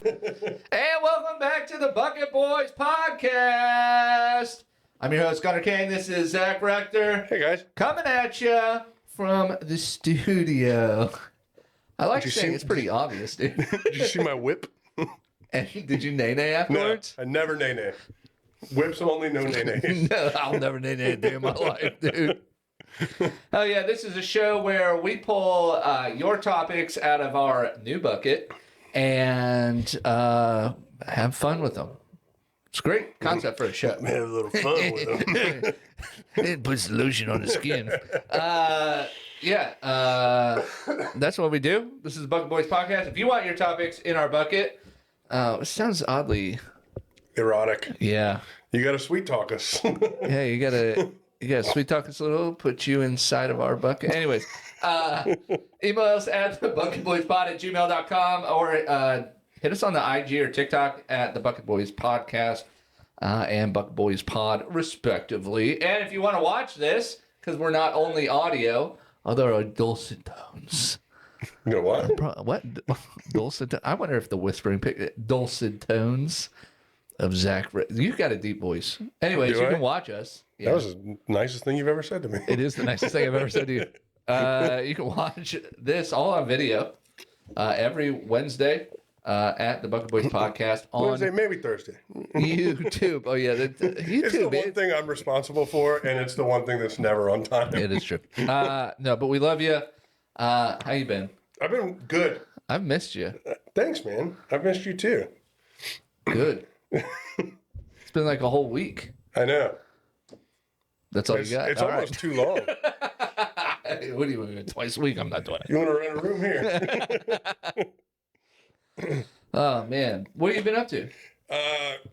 And welcome back to the Bucket Boys Podcast. I'm your host, Gunnar Cain. This is Zak Rector. Hey, guys. Coming at you from the studio. I like saying it's pretty obvious, dude. Did you see my whip? And did you nay-nay afterwards? No, I never nay-nay. Whips only, no nay-nays. No, I'll never nay-nay a day in my life, dude. Oh, yeah, this is a show where we pull your topics out of our new bucket and have fun with them. It's a great concept for a show. Have a little fun with them. It puts lotion on the skin. That's what we do. This is the Bucket Boys Podcast. If you want your topics in our bucket, it sounds oddly Erotic. Yeah. You got to sweet talk us. Yeah, you gotta sweet talk us a little, put you inside of our bucket. Anyways, email us at thebucketboyspod@gmail.com or hit us on the IG or TikTok at the Bucket Boys Podcast and Bucket Boys Pod, respectively. And if you want to watch this, because we're not only audio, there are dulcet tones. You know what? What? Dulcet tones? I wonder if the whispering dulcet tones of Zak. You got a deep voice. Anyways, you can watch us. Yeah. That was the nicest thing you've ever said to me. It is the nicest thing I've ever said to you. You can watch this all on video every Wednesday at the Bucket Boys Podcast on Wednesday, maybe Thursday. YouTube. Oh, yeah. YouTube. It's the one thing I'm responsible for, and it's the one thing that's never on time. It is true. No, but we love you. How you been? I've been good. I've missed you. Thanks, man. I've missed you, too. Good. It's been like a whole week. I know. That's all you got? It's all almost too long. What do you want? Twice a week? I'm not doing it. You want to rent a room here? Oh, man. What have you been up to?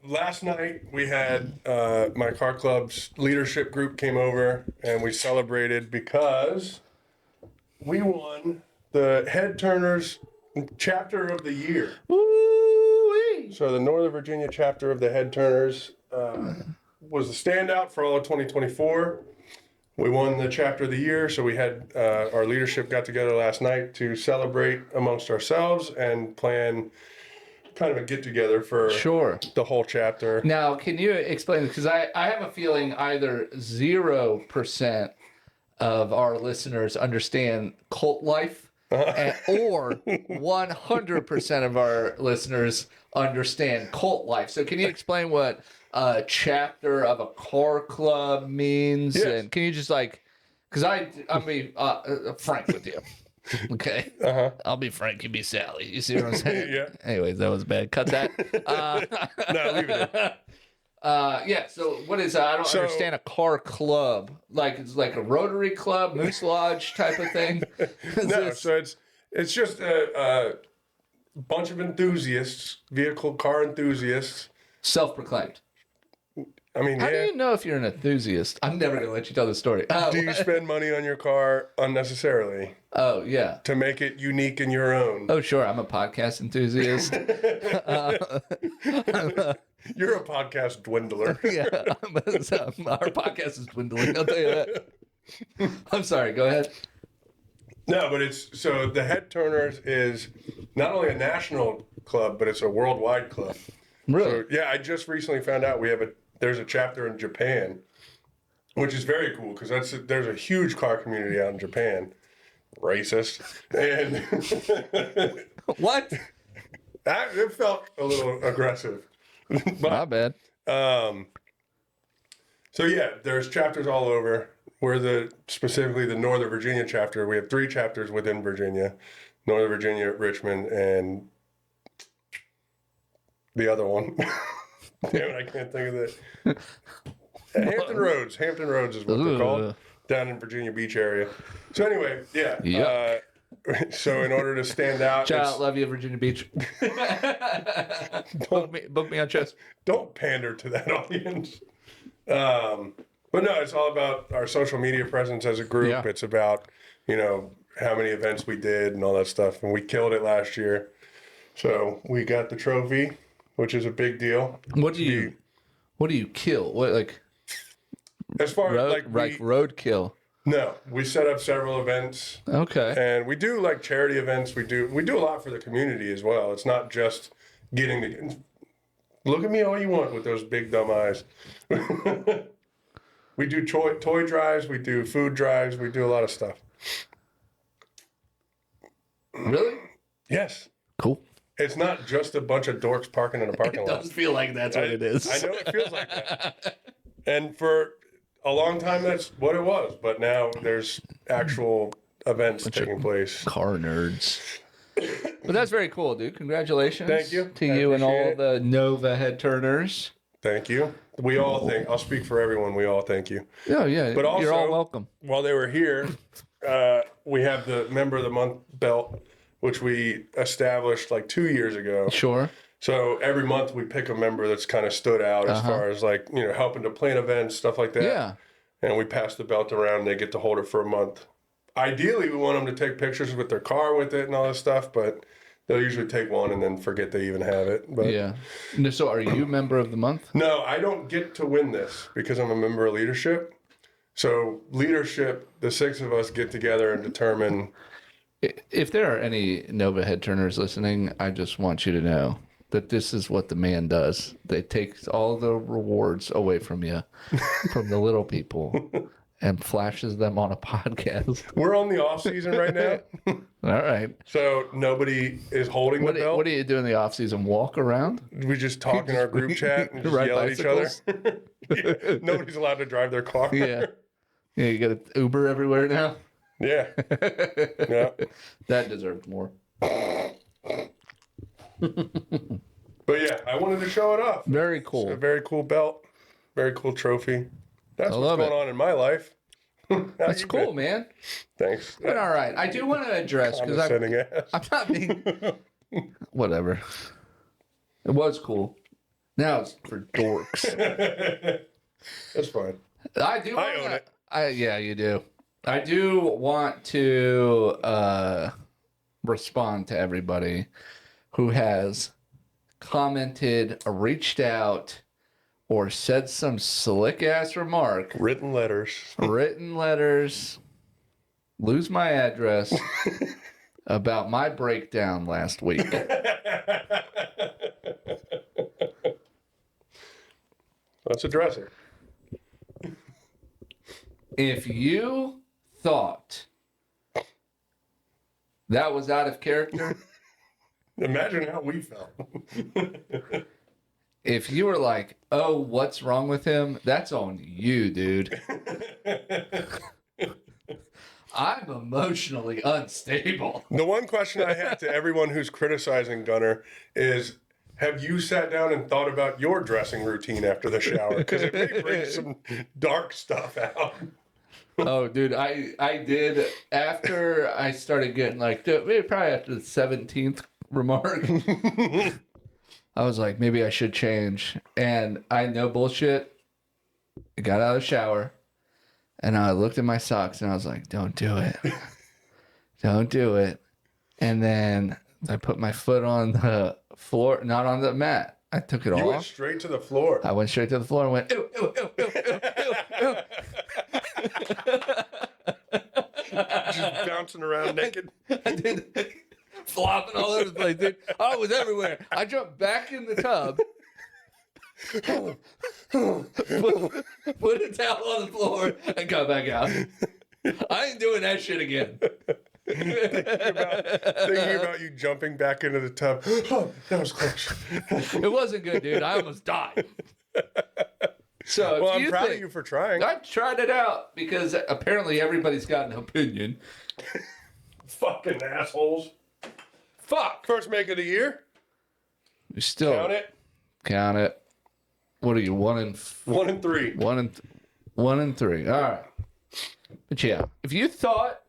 Last night we had my car club's leadership group came over and we celebrated because we won the Head Turners Chapter of the Year. Woo-wee. So the Northern Virginia chapter of the Head Turners was the standout for all of 2024. We won the chapter of the year, so we had our leadership got together last night to celebrate amongst ourselves and plan kind of a get-together for the whole chapter. Now, can you explain, because I have a feeling either 0% of our listeners understand cult life, or 100% of our listeners understand cult life. So can you explain what a chapter of a car club means? Yes. And can you just because I'll be frank with you. Okay. I'll be Frank, you be Sally. You see what I'm saying? Yeah. Anyways, that was bad. Cut that. No, leave it in. So what is I don't understand a car club. Like it's like a Rotary Club, Moose Lodge type of thing. So it's just a bunch of enthusiasts, car enthusiasts. Self-proclaimed. I mean, How do you know if you're an enthusiast? I'm never going to let you tell the story. Do you spend money on your car unnecessarily? Oh, yeah. To make it unique in your own? Oh, sure. I'm a podcast enthusiast. You're a podcast dwindler. Yeah. Our podcast is dwindling. I'll tell you that. I'm sorry. Go ahead. No, but so the Head Turners is not only a national club, but it's a worldwide club. Really? So, yeah, I just recently found out there's a chapter in Japan, which is very cool because there's a huge car community out in Japan. Racist. And what? It felt a little aggressive. But, my bad. So yeah, there's chapters all over. We're specifically the Northern Virginia chapter. We have 3 chapters within Virginia: Northern Virginia, Richmond, and the other one. Damn it, I can't think of it. Hampton Roads. Hampton Roads is what they're called down in Virginia Beach area. So anyway, yeah. Yep. So in order to stand out, Child, love you, Virginia Beach. book me on chess. Don't pander to that audience. But no, it's all about our social media presence as a group. Yeah. It's about, how many events we did and all that stuff. And we killed it last year. So we got the trophy, which is a big deal. What do you kill? What, like, as far as roadkill? No, we set up several events. Okay. And we do like charity events. We do a lot for the community as well. It's not just getting the. Look at me all you want with those big dumb eyes. We do toy drives. We do food drives. We do a lot of stuff. Really? Yes. Cool. It's not just a bunch of dorks parking in a parking It lot. does feel like that's what it is. I know it feels like that. And for a long time, that's what it was. But now there's actual events taking place. Car nerds. But that's very cool, dude. Congratulations. Thank you. To I you and all appreciate the Nova head turners. Thank you. We all thank. I'll speak for everyone. We all thank you. Yeah, yeah. But also, you're all welcome. While they were here, we have the Member of the Month belt, which we established like 2 years ago. Sure. So every month we pick a member that's kind of stood out as far as like, you know, helping to plan events, stuff like that. Yeah. And we pass the belt around and they get to hold it for a month. Ideally, we want them to take pictures with their car with it and all this stuff, but they'll usually take one and then forget they even have it. But Yeah. So are you Member of the Month? no, I don't get to win this because I'm a member of leadership. So leadership, the 6 of us get together and determine. If there are any Nova head turners listening, I just want you to know that this is what the man does. They take all the rewards away from you, from the little people, and flashes them on a podcast. We're on the off season right now. All right. So nobody is holding the belt. What do you do in the off season? Walk around? We just talk in our group chat and just Ride yell bicycles? at each other. Yeah, nobody's allowed to drive their car. Yeah. Yeah, you got an Uber everywhere now. Yeah. Yeah. That deserved more. But yeah, I wanted to show it off. Very It's cool. a very cool belt. Very cool trophy. That's what's love going it. on in my life. How That's you cool, been? man. Thanks. But all right, I do want to address because Condescending ass. I'm not being whatever. It was cool. Now it's for dorks. That's fine. I do. I own it. Yeah, you do. I do want to respond to everybody who has commented, reached out, or said some slick ass remark. Written letters. Written letters. Lose my address about my breakdown last week. Let's address it. If you thought that was out of character, Imagine how we felt. if you were like, oh, what's wrong with him? That's on you, dude. I'm emotionally unstable. The one question I have to everyone who's criticizing Gunnar is, have you sat down and thought about your dressing routine after the shower? Because it may bring some dark stuff out. Oh, dude, I did after I started getting like, maybe probably after the 17th remark. I was like, maybe I should change. And I know bullshit. I got out of the shower and I looked at my socks and I was like, don't do it. Don't do it. And then I put my foot on the floor, not on the mat. I took it You off. went straight to the floor. I went straight to the floor and went, ew, ew, ew, ew, ew, ew, ew. Just bouncing around naked. I did flopping all over the place, dude. I was everywhere. I jumped back in the tub, put a towel on the floor, and got back out. I ain't doing that shit again. Thinking about you jumping back into the tub. Oh, that was close. It wasn't good, dude. I almost died. So, Well, if I'm you proud think, of you for trying. I tried it out because apparently everybody's got an opinion. Fucking assholes. Fuck. First make of the year. You still Count it. Count it. What are you? 1 and 1 and 3. 1 and 3. All right. But yeah, if you thought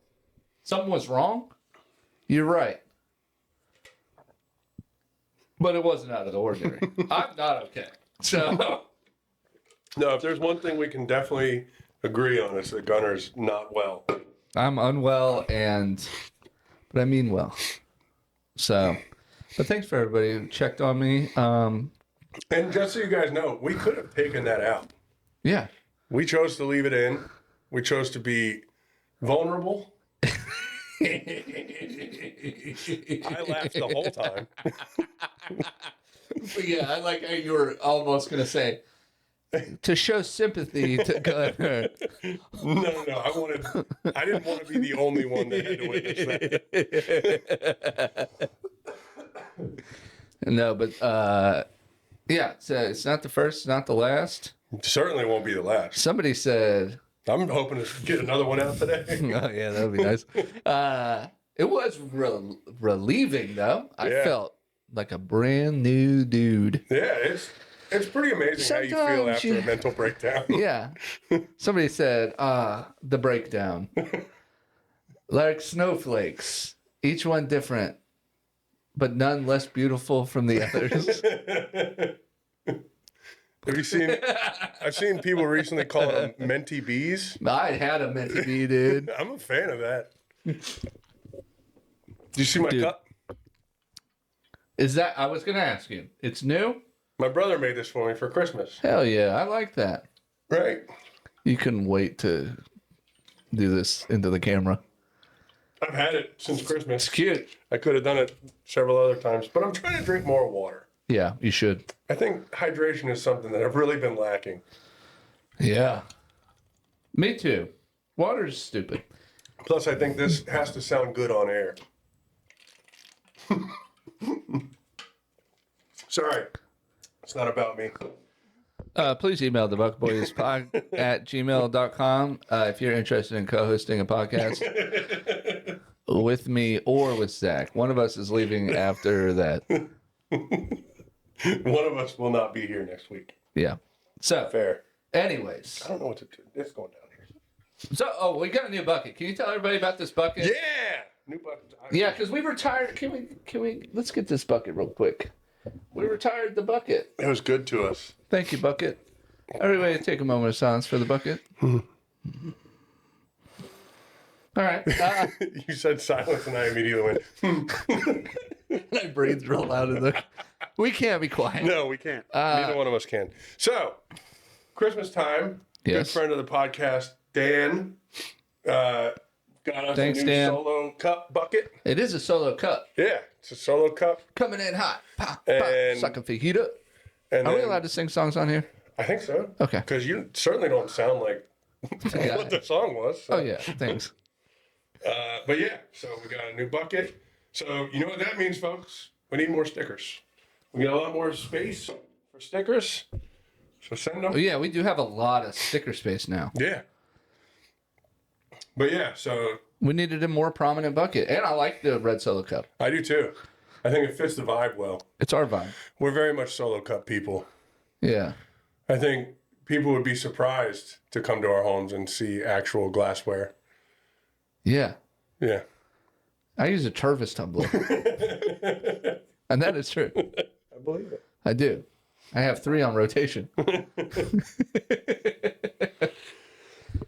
something was wrong, you're right. But it wasn't out of the ordinary. I'm not okay. So No, if there's one thing we can definitely agree on, it's that Gunnar's not well. I'm unwell but I mean well. So, but thanks for everybody who checked on me. And just so you guys know, we could have taken that out. Yeah. We chose to leave it in. We chose to be vulnerable. I laughed the whole time. Yeah, I like how you were almost going to say, to show sympathy to Gunnar. No. I didn't want to be the only one that had to witness that. No, but yeah, so it's not the first, not the last. Certainly won't be the last. Somebody said, I'm hoping to get another one out today. oh, yeah, that would be nice. It was relieving, though. I felt like a brand new dude. Yeah, it's pretty amazing how you feel after a mental breakdown. Yeah. Somebody said, the breakdown. Like snowflakes, each one different, but none less beautiful from the others. Have you seen? I've seen people recently call them mentee bees. I had a mentee bee, dude. I'm a fan of that. Did you see my cup? Is that? I was gonna ask you. It's new. My brother made this for me for Christmas. Hell yeah, I like that. Right. You couldn't wait to do this into the camera. I've had it since Christmas. It's cute. I could have done it several other times, but I'm trying to drink more water. Yeah, you should. I think hydration is something that I've really been lacking. Yeah. Me too. Water's stupid. Plus, I think this has to sound good on air. Sorry. It's not about me. Please email the buckboyspod at gmail.com if you're interested in co-hosting a podcast with me or with Zach. One of us is leaving after that. One of us will not be here next week. Yeah. So, Fair. Anyways. I don't know what to do. It's going down here. So, we got a new bucket. Can you tell everybody about this bucket? Yeah! New bucket. Yeah, because we retired. Can we, let's get this bucket real quick. We retired the bucket. It was good to us. Thank you, bucket. Everybody take a moment of silence for the bucket. All right. You said silence and I immediately went, I breathed real loud in the... We can't be quiet. No, we can't. Neither one of us can. So, Christmas time. Yes. Good friend of the podcast, Dan, got us Thanks, a new Dan. solo cup bucket. It is a solo cup. Yeah, it's a solo cup. Coming in hot. Pa, And- suck a fajita. And Are we then- allowed to sing songs on here? I think so. Okay. Because you certainly don't sound like Yeah. what the song was. So. Oh, yeah. Thanks. But yeah, so we got a new bucket. So you know what that means, folks? We need more stickers. We got a lot more space for stickers. So send them. Oh, yeah, we do have a lot of sticker space now. Yeah. But yeah, so We needed a more prominent bucket. And I like the red solo cup. I do too. I think it fits the vibe well. It's our vibe. We're very much solo cup people. Yeah. I think people would be surprised to come to our homes and see actual glassware. Yeah. Yeah. I use a Tervis tumbler. And that is true. I believe it. I do. I have 3 on rotation.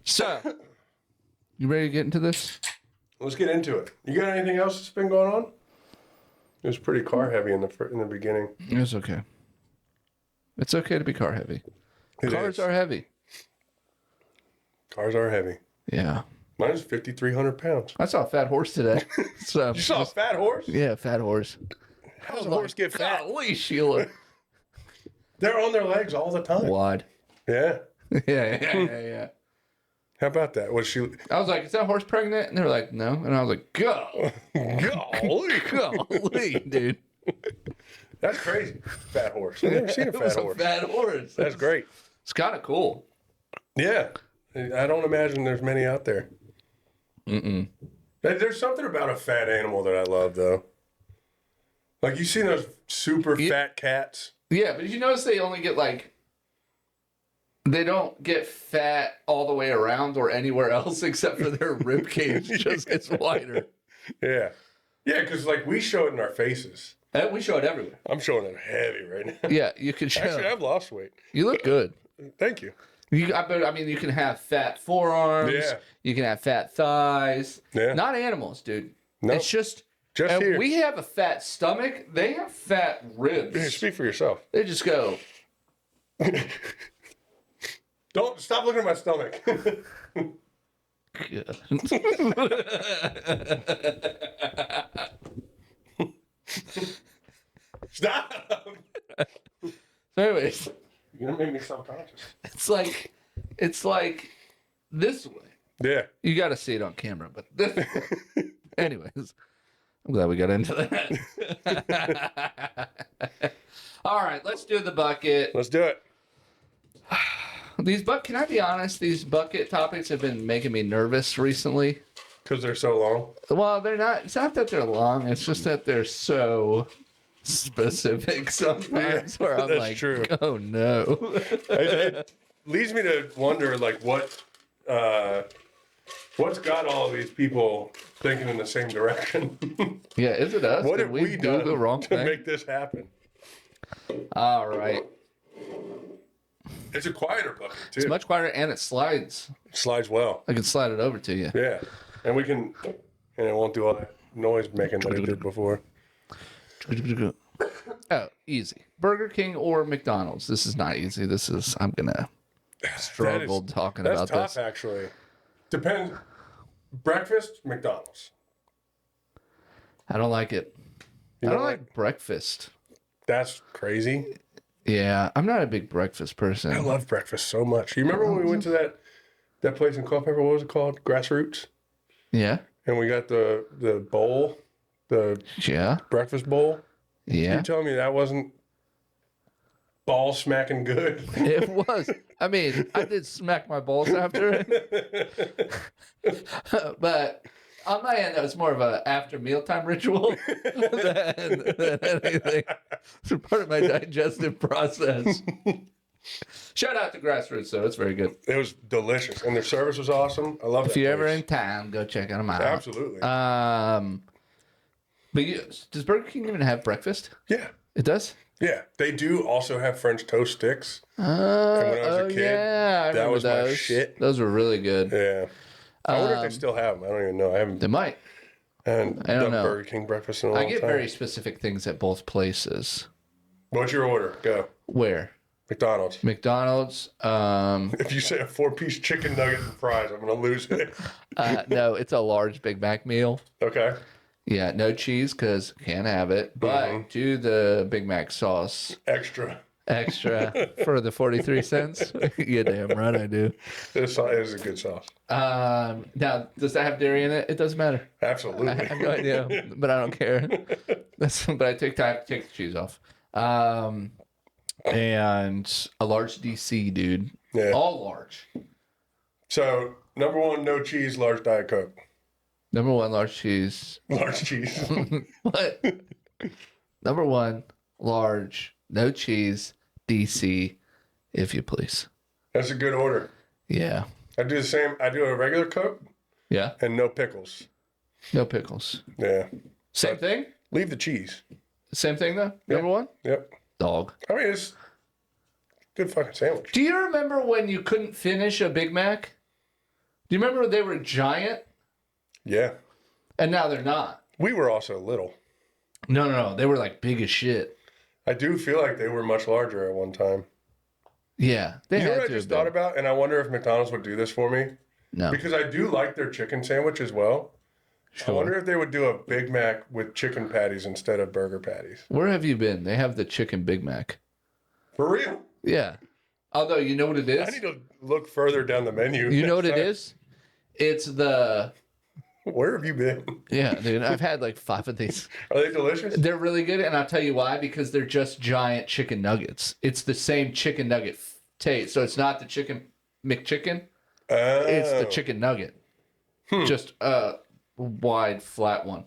So, you ready to get into this? Let's get into it. You got anything else that's been going on? It was pretty car heavy in the beginning. It's okay. It's okay to be car heavy. It Cars is. are heavy. Cars are heavy. Yeah. Mine's 5,300 pounds. I saw a fat horse today. So You saw a fat horse? yeah, fat horse. How does a horse get fat? Golly, Sheila. They're on their legs all the time. Wad. Yeah. Yeah. How about that? Was she? I was like, is that horse pregnant? And they were like, no. And I was like, go. Golly, dude. That's crazy. Fat horse. I've never seen a It fat was horse. a fat horse. That's great. It's kind of cool. Yeah. I don't imagine there's many out there. There's something about a fat animal that I love, though. Like, you see those super fat cats? Yeah, but did you notice they only get like, they don't get fat all the way around or anywhere else except for their rib cage just gets wider. Yeah. Yeah, because, like, we show it in our faces. And we show it everywhere. I'm showing it heavy right now. Yeah, you can show. Actually, I've lost weight. You look good. Thank you. I mean, you can have fat forearms. Yeah. You can have fat thighs. Yeah. Not animals, dude. No. It's just Just here. we have a fat stomach. They have fat ribs. Here, speak for yourself. They just go. Don't stop looking at my stomach. Stop. So anyways, You're gonna make me self-conscious. it's like this way. Yeah. You got to see it on camera, but this way. Anyways, I'm glad we got into that. All right, let's do the bucket. Let's do it. Can I be honest? These bucket topics have been making me nervous recently. Because they're so long. Well, they're not. It's not that they're long. It's just that they're so specific sometimes. Where I'm that's like, true. oh no. It leads me to wonder, like, what's got all of these people thinking in the same direction? Yeah, is it us? What Did have we do done the wrong to thing? make this happen? All right. It's a quieter bucket, too. It's much quieter and it slides. Slides well. I can slide it over to you. Yeah. And and it won't do all that noise making that it did before. Oh, easy. Burger King or McDonald's. This is not easy. I'm going to struggle talking about that's this. tough, actually. Depends. Breakfast, McDonald's. I don't like it. You I don't know like breakfast. That's crazy. Yeah, I'm not a big breakfast person. I love breakfast so much. You remember when we went to that place in Culpeper? What was it called? Grassroots? Yeah. And we got the bowl, the Yeah. breakfast bowl. Yeah. You telling me that wasn't ball smacking good? It was. I mean, I did smack my balls after it. But on my end, that was more of a after mealtime ritual than anything. It's part of my digestive process. Shout out to Grassroots, though. It's very good. It was delicious. And their service was awesome. I love it. If you're ever in town, go check them out. Absolutely. Does Burger King even have breakfast? Yeah. It does? Yeah. They do also have French toast sticks. And when I was a kid, yeah, I that remember was my those. shit. Those were really good. Yeah. I wonder if they still have them. I don't even know. I haven't They might. done know. Burger King breakfast in a long I get time. very specific things at both places. What's your order? Go. Where? McDonald's. McDonald's. If you say a 4-piece chicken nugget and fries, I'm going to lose it. No, it's a large Big Mac meal. Okay. Yeah, no cheese because can't have it. But do the Big Mac sauce Extra. extra for the 43 cents. Yeah, damn right I do. This is a good sauce. Now, does that have dairy in it? It doesn't matter. Absolutely. I have no idea, but I don't care. But I take the cheese off. And a large DC, dude. Yeah. All large. So, number one, no cheese, large Diet Coke. Number one, large cheese. Large cheese. What? Number one, large, no cheese, DC, if you please. That's a good order. Yeah. I do the same. I do a regular Coke Yeah. and no pickles. No pickles. Yeah. Same thing? Leave the cheese. Same thing, though? Number one? Yep. Dog. I mean, it's a good fucking sandwich. Do you remember when you couldn't finish a Big Mac? Do you remember when they were giant? Yeah. And now they're not. We were also little. No. They were like big as shit. I do feel like they were much larger at one time. Yeah. They You know had what I to just have thought been. about? And I wonder if McDonald's would do this for me. No. Because I do like their chicken sandwich as well. I wonder if they would do a Big Mac with chicken patties instead of burger patties. Where have you been? They have the chicken Big Mac. For real? Yeah. Although, you know what it is? I need to look further down the menu. You know what it is? It's the... Where have you been? Yeah, dude. I've had like 5 of these. Are they delicious? They're really good, and I'll tell you why. Because they're just giant chicken nuggets. It's the same chicken nugget taste. So it's not the chicken McChicken. It's the chicken nugget. Just a wide, flat one.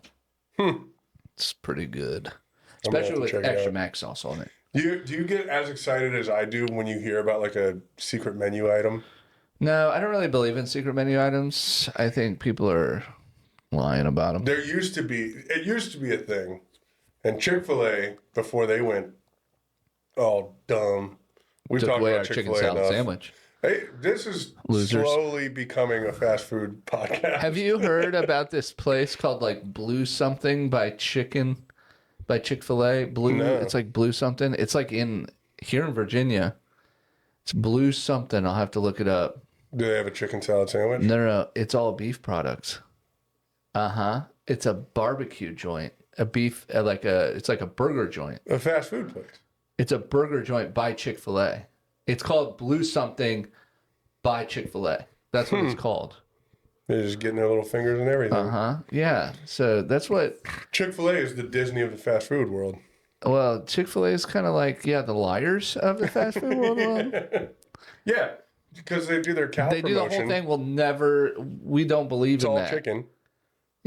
It's pretty good. Especially with extra mac sauce on it. Do you get as excited as I do when you hear about like a secret menu item? No, I don't really believe in secret menu items. I think people are lying about them. It used to be a thing. And Chick-fil-A, before they went all dumb, we Took talked away about our chicken Chick-fil-A salad enough. sandwich. Hey, this is Losers. slowly becoming a fast food podcast. Have you heard about this place called like Blue Something by Chick-fil-A? Blue. No. It's like Blue Something. It's like here in Virginia. It's Blue Something. I'll have to look it up. Do they have a chicken salad sandwich? No. It's all beef products. It's a barbecue joint. A beef, it's like a burger joint. A fast food place. It's a burger joint by Chick-fil-A. It's called Blue Something by Chick-fil-A. That's what it's called. They're just getting their little fingers and everything. Yeah. So that's what. Chick-fil-A is the Disney of the fast food world. Well, Chick-fil-A is kind of like, the liars of the fast food world. Yeah, because they do their cow They do promotion. the whole thing. We don't believe It's in all that. chicken.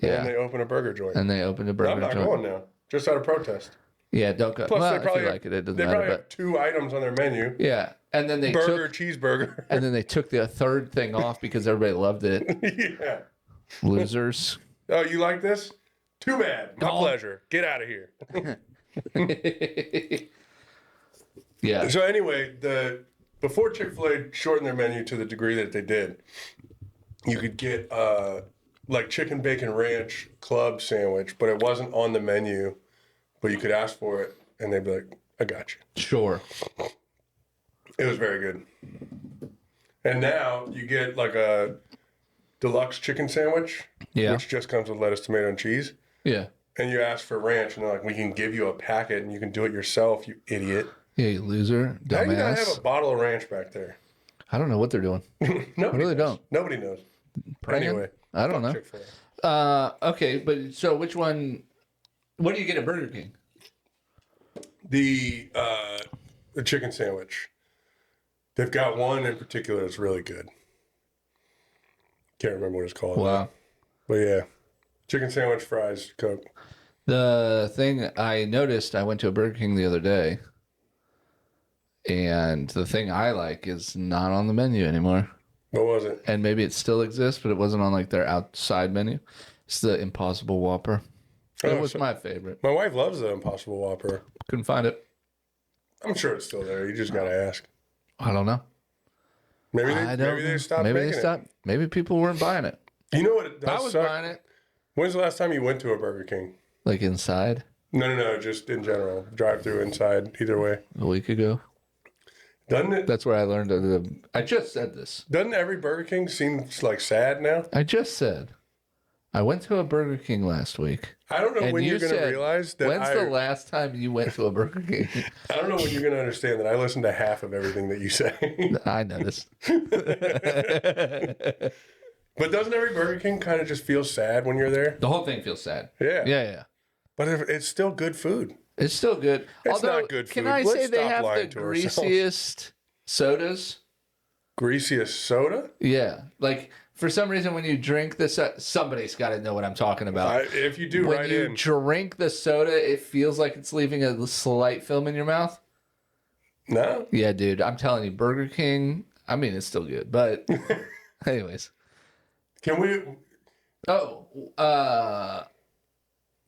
Yeah. And they open a burger joint. And they open a burger I'm not joint. going now. Just out of protest. Yeah, don't go. Plus, Well, they if probably you have, like it doesn't they matter. probably have 2 items on their menu. Yeah, and then they Burger, took, cheeseburger. and then they took the third thing off because everybody loved it. Yeah. Losers. Oh, you like this? Too bad. My pleasure. Get out of here. Yeah. So anyway, before Chick-fil-A shortened their menu to the degree that they did, you could get like chicken bacon ranch club sandwich, but it wasn't on the menu, but you could ask for it, and they'd be like, "I got you." Sure. It was very good. And now you get like a deluxe chicken sandwich, which just comes with lettuce, tomato, and cheese. Yeah. And you ask for ranch, and they're like, "We can give you a packet, and you can do it yourself, you idiot." Yeah, you loser. Dumbass. How do you not have a bottle of ranch back there? I don't know what they're doing. Nobody I really knows. don't. Nobody knows. Praying? Anyway, I don't know. Chick-fil-A. Okay, but so which one? What do you get at Burger King? The chicken sandwich. They've got one in particular that's really good. Can't remember what it's called. Wow. But yeah, chicken sandwich, fries, Coke. The thing I noticed, I went to a Burger King the other day, and the thing I like is not on the menu anymore. What was it? And maybe it still exists, but it wasn't on like their outside menu. It's the Impossible Whopper. It was my favorite. My wife loves the Impossible Whopper. Couldn't find it. I'm sure it's still there. You just gotta ask. I don't know. Maybe they stopped making it. Maybe people weren't buying it. You know what? It does I was suck? buying it. When's the last time you went to a Burger King? Like inside No. Just in general. Drive through, inside, either way. a week ago. Doesn't it? That's where I learned. I just said this. Doesn't every Burger King seem like sad now? I just said. I went to a Burger King last week. I don't know And when you you're going to said, realize that when's the last time you went to a Burger King? I don't know when you're going to understand that I listen to half of everything that you say. I noticed. But doesn't every Burger King kind of just feel sad when you're there? The whole thing feels sad. Yeah. Yeah. But it's still good food. It's still good. It's Although, not good can food. I Let's say they stop have lying the to ourselves. greasiest sodas? Greasiest soda? Yeah. Like, for some reason, when you drink this, somebody's got to know what I'm talking about. If you do, when right you in. drink the soda, it feels like it's leaving a slight film in your mouth. No? Yeah, dude. I'm telling you, Burger King, I mean, it's still good. But anyways. Can we...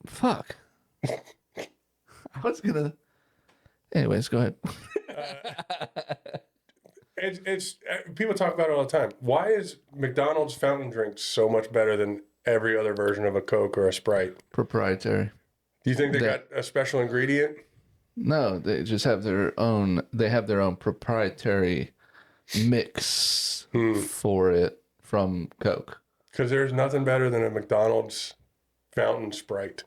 Fuck. I was going to... Anyways, go ahead. It's people talk about it all the time. Why is McDonald's fountain drink so much better than every other version of a Coke or a Sprite? Proprietary. Do you think they got a special ingredient? No, they just have their own. They have their own proprietary mix for it from Coke. Because there's nothing better than a McDonald's fountain Sprite.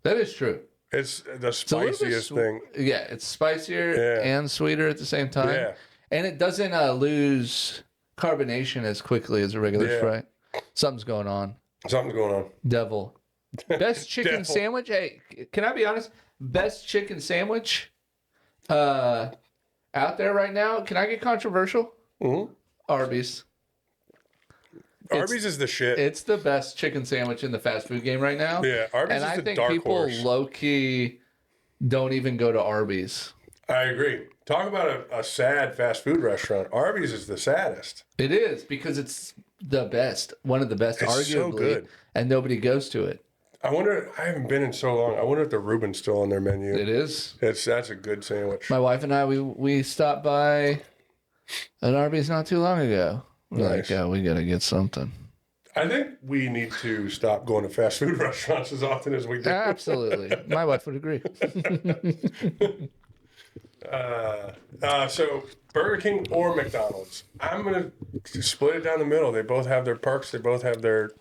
That is true. It's the It's a little bit spiciest thing. Yeah, it's spicier and sweeter at the same time. Yeah. And it doesn't lose carbonation as quickly as a regular Sprite. Something's going on. Something's going on. Devil. Best chicken Devil. sandwich. Hey, can I be honest? Best chicken sandwich out there right now. Can I get controversial? Mm-hmm. Arby's. Arby's is the shit. It's the best chicken sandwich in the fast food game right now. Yeah, Arby's and is I the think dark people horse. low key don't even go to Arby's. I agree. Talk about a sad fast food restaurant. Arby's is the saddest. It is because it's the best, one of the best, It's arguably, so good. and nobody goes to it. I wonder. I haven't been in so long. I wonder if the Reuben's still on their menu. It is. That's a good sandwich. My wife and I, we stopped by an Arby's not too long ago. We're Nice. like, we gotta get something. I think we need to stop going to fast food restaurants as often as we do. Absolutely, my wife would agree. So Burger King or McDonald's. I'm gonna split it down the middle. They both have their perks. They both have their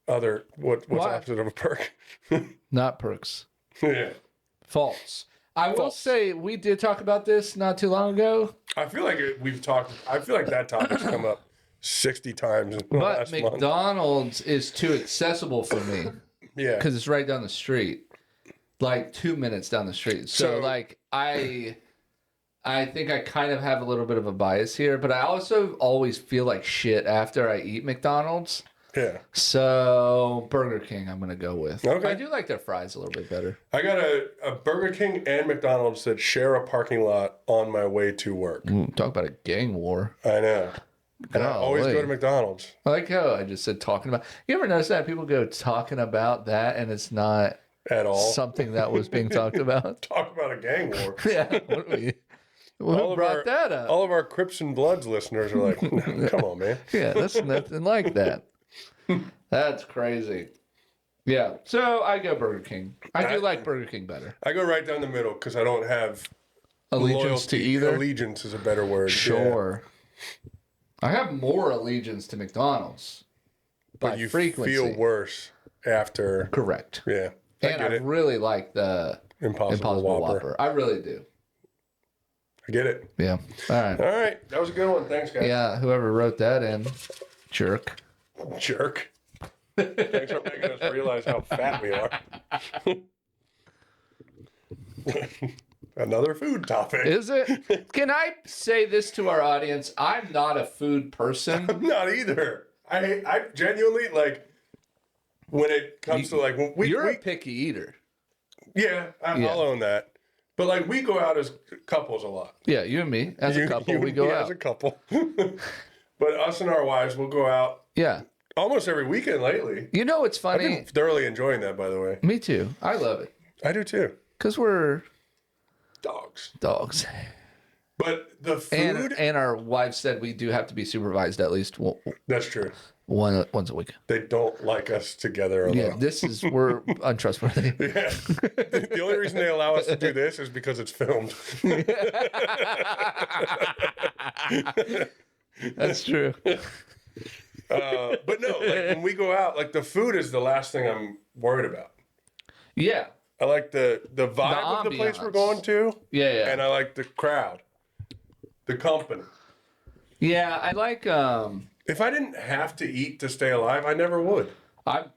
other what's Why? opposite of a perk? Not perks. Yeah. False. I will False. say we did talk about this not too long ago, I feel like I feel like that topic's come up 60 times in the but last month. McDonald's is too accessible for me Yeah. because it's right down the street, like 2 minutes down the street. So like I think I kind of have a little bit of a bias here, but I also always feel like shit after I eat McDonald's. Yeah. So Burger King, I'm gonna go with. Okay. I do like their fries a little bit better. I got a Burger King and McDonald's that share a parking lot on my way to work. Talk about a gang war. I know. And I always Golly. go to McDonald's. I like how I just said talking about. You ever notice that people go talking about that and it's not At all. something that was being talked about? Talk about a gang war. Yeah. What are we? Who brought that up? All of our Crips and Bloods listeners are like, no, come on, man. Yeah, that's nothing like that. That's crazy. Yeah. So I go Burger King. I do like Burger King better. I go right down the middle because I don't have Allegiance to loyalty. either. Allegiance is a better word. Sure. I have more allegiance to McDonald's by But you frequency. feel worse after. Correct. Yeah. I And get I it. really like the Impossible Whopper. I really do. I get it. Yeah. All right. All right. That was a good one. Thanks, guys. Yeah. Whoever wrote that in, jerk. Jerk. Thanks for making us realize how fat we are. Another food topic. Is it? Can I say this to our audience? I'm not a food person. I'm not either. I genuinely like when it comes to like when You're a picky eater. I'll own that. But like we go out as couples a lot. Yeah, you and me as a You couple, and we go me out. as a couple. But us and our wives will go out Yeah. almost every weekend lately. You know what's I've funny? been thoroughly enjoying that, by the way. Me too. I love it I do too. because we're Dogs. dogs. But the food, And our wives said we do have to be supervised at least that's true. once a week. They don't like us together alone. Yeah, we're untrustworthy. Yeah. The only reason they allow us to do this is because it's filmed. That's true. But no, like when we go out, like the food is the last thing I'm worried about. Yeah. I like the vibe of the place we're ambiance. going to, Yeah. and I like the crowd, the company. Yeah, I like If I didn't have to eat to stay alive, I never would. I'm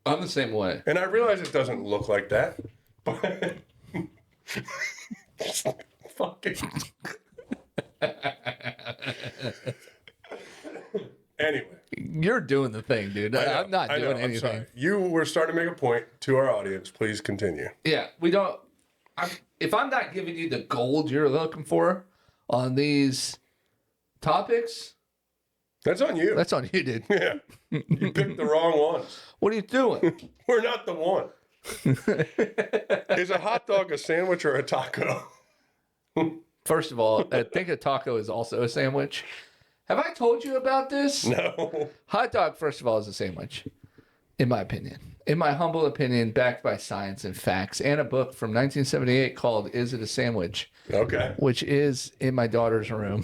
the same way. And I realize it doesn't look like that, but fucking. Anyway, You're doing the thing, dude. I'm not I know, doing I'm anything. sorry. You were starting to make a point to our audience. Please continue. Yeah, we don't. If I'm not giving you the gold you're looking for on these topics, That's on you. that's on you, dude. Yeah. You picked the wrong ones. What are you doing? We're not the one. Is a hot dog a sandwich or a taco? First of all, I think a taco is also a sandwich. Have I told you about this? No. Hot dog, first of all, is a sandwich, in my opinion. In my humble opinion, backed by science and facts, and a book from 1978 called "Is It a Sandwich?" Okay. which is in my daughter's room.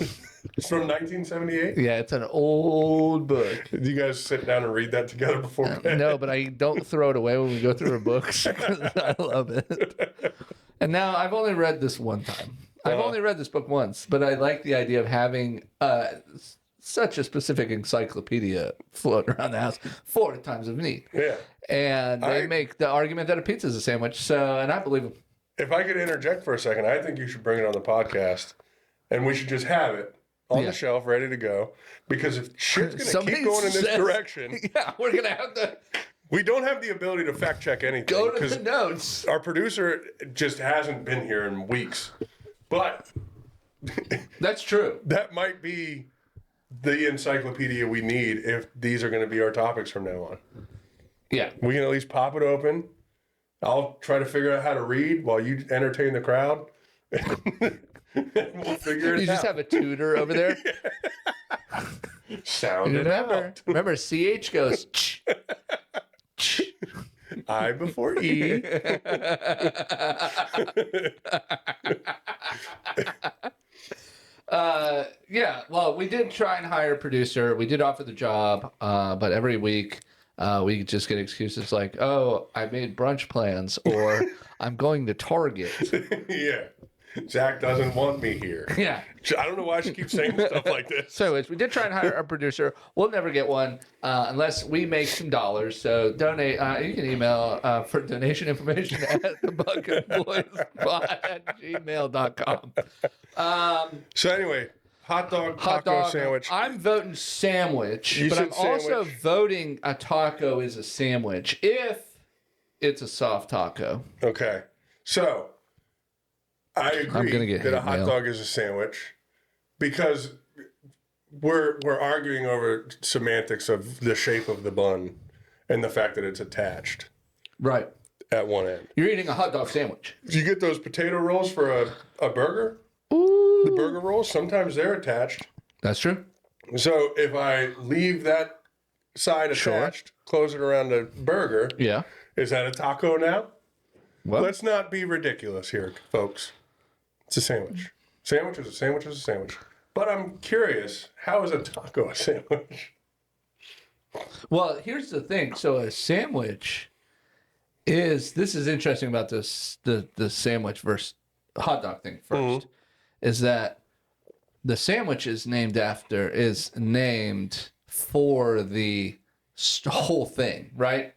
It's from 1978? Yeah, it's an old book. Did you guys sit down and read that together before bed? No, but I don't throw it away when we go through her books. I love it. And now I've only read this one time. I've only read this book once, but I like the idea of having such a specific encyclopedia floating around the house for times of need. Yeah. And they make the argument that a pizza is a sandwich. So, and I believe them. If I could interject for a second, I think you should bring it on the podcast and we should just have it on the shelf ready to go. Because if shit's going to keep going in this direction, Yeah, we're going to have to we don't have the ability to fact check anything. go to because the notes. our producer just hasn't been here in weeks. But That's true. that might be the encyclopedia we need if these are going to be our topics from now on. Yeah. We can at least pop it open. I'll try to figure out how to read while you entertain the crowd. We'll figure it out. You just have a tutor over there. Sound it out. Remember, CH goes. Ch, ch. I before E. Yeah, well, we did try and hire a producer. We did offer the job, but every week we just get excuses like, "Oh, I made brunch plans," or "I'm going to Target." Yeah. Zach doesn't want me here. Yeah. I don't know why she keeps saying stuff like this. So anyways, we did try and hire a producer. We'll never get one unless we make some dollars. So donate. You can email for donation information at thebucketboyspod@gmail.com. So anyway, hot dog, taco sandwich. I'm voting sandwich, You but said I'm also sandwich. voting a taco is a sandwich if it's a soft taco. Okay. So I gonna agree get that a hate hot mail. dog is a sandwich because we're arguing over semantics of the shape of the bun and the fact that it's attached Right. at one end. You're eating a hot dog sandwich. You get those potato rolls for a burger? Ooh. The burger rolls, sometimes they're attached. That's true. So if I leave that side attached, close it around the burger, Yeah. is that a taco now? Well, Let's not be ridiculous here, folks. It's a sandwich. Sandwich is a sandwich is a sandwich. But I'm curious, how is a taco a sandwich? Well, here's the thing. So a sandwich is interesting about this the sandwich versus hot dog thing 1st is that the sandwich is named for the whole thing, right?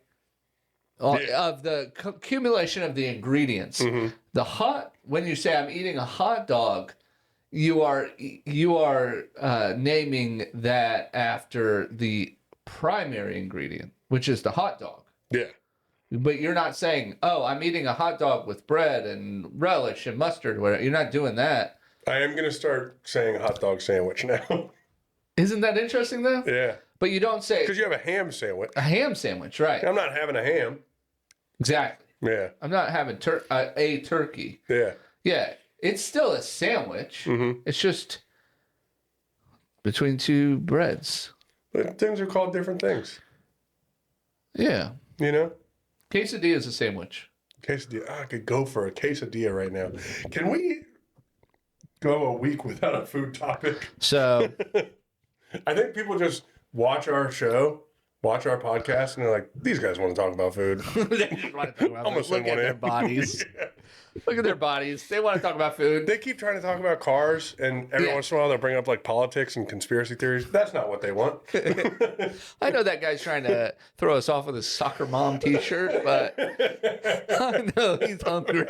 Of the accumulation of the ingredients. When you say I'm eating a hot dog, you are naming that after the primary ingredient, which is the hot dog. Yeah. But you're not saying, "Oh, I'm eating a hot dog with bread and relish and mustard." Whatever. You're not doing that. I am going to start saying hot dog sandwich now. Isn't that interesting though? Yeah. But you don't say Because you have a ham sandwich. a ham sandwich, right? I'm not having a ham. Exactly. Yeah. I'm not having a turkey. Yeah. Yeah, it's still a sandwich. Mm-hmm. It's just between two breads. But things are called different things. Yeah. You know? Quesadilla is a sandwich. Quesadilla. I could go for a quesadilla right now. Can we go a week without a food topic? So, I think people just watch our show, watch our podcast, and they're like, these guys want to talk about food. they just want to talk about Almost food. Look send at one their in. bodies. Yeah. Look at their bodies. They want to talk about food. They keep trying to talk about cars, and every once in a while they'll bring up like politics and conspiracy theories. That's not what they want. I know that guy's trying to throw us off with his soccer mom t-shirt, but I know he's hungry.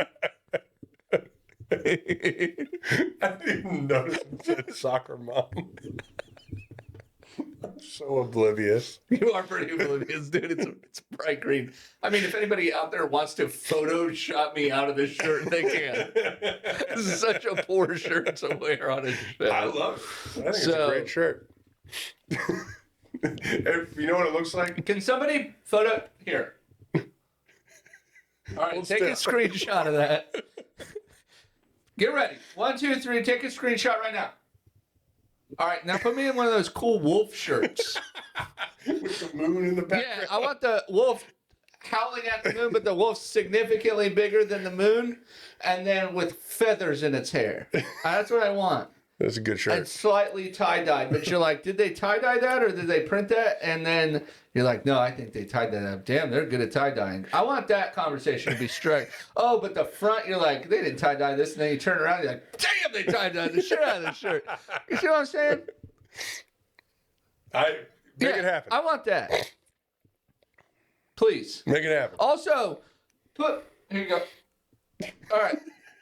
I didn't even notice it said soccer mom. I'm so oblivious. You are pretty oblivious, dude. It's bright green. I mean, if anybody out there wants to Photoshop me out of this shirt, they can. This is such a poor shirt to wear on a show. I love it. I think it's a great shirt. You know what it looks like? Can somebody photo here? All right, Hold take a still. screenshot of that. Get ready. 1, 2, 3. Take a screenshot right now. All right, now put me in one of those cool wolf shirts. With the moon in the background. Yeah, I want the wolf howling at the moon, but the wolf's significantly bigger than the moon, and then with feathers in its hair. That's what I want. That's a good shirt. And slightly tie-dyed, but you're like, did they tie-dye that or did they print that? And then you're like, no, I think they tied that up. Damn, they're good at tie-dyeing. I want that conversation to be straight. Oh, but the front, you're like, they didn't tie-dye this. And then you turn around, you're like, damn, they tie-dyed the shit out of this shirt. You see what I'm saying? Make it happen. I want that. Please. Make it happen. Also, here you go. All right.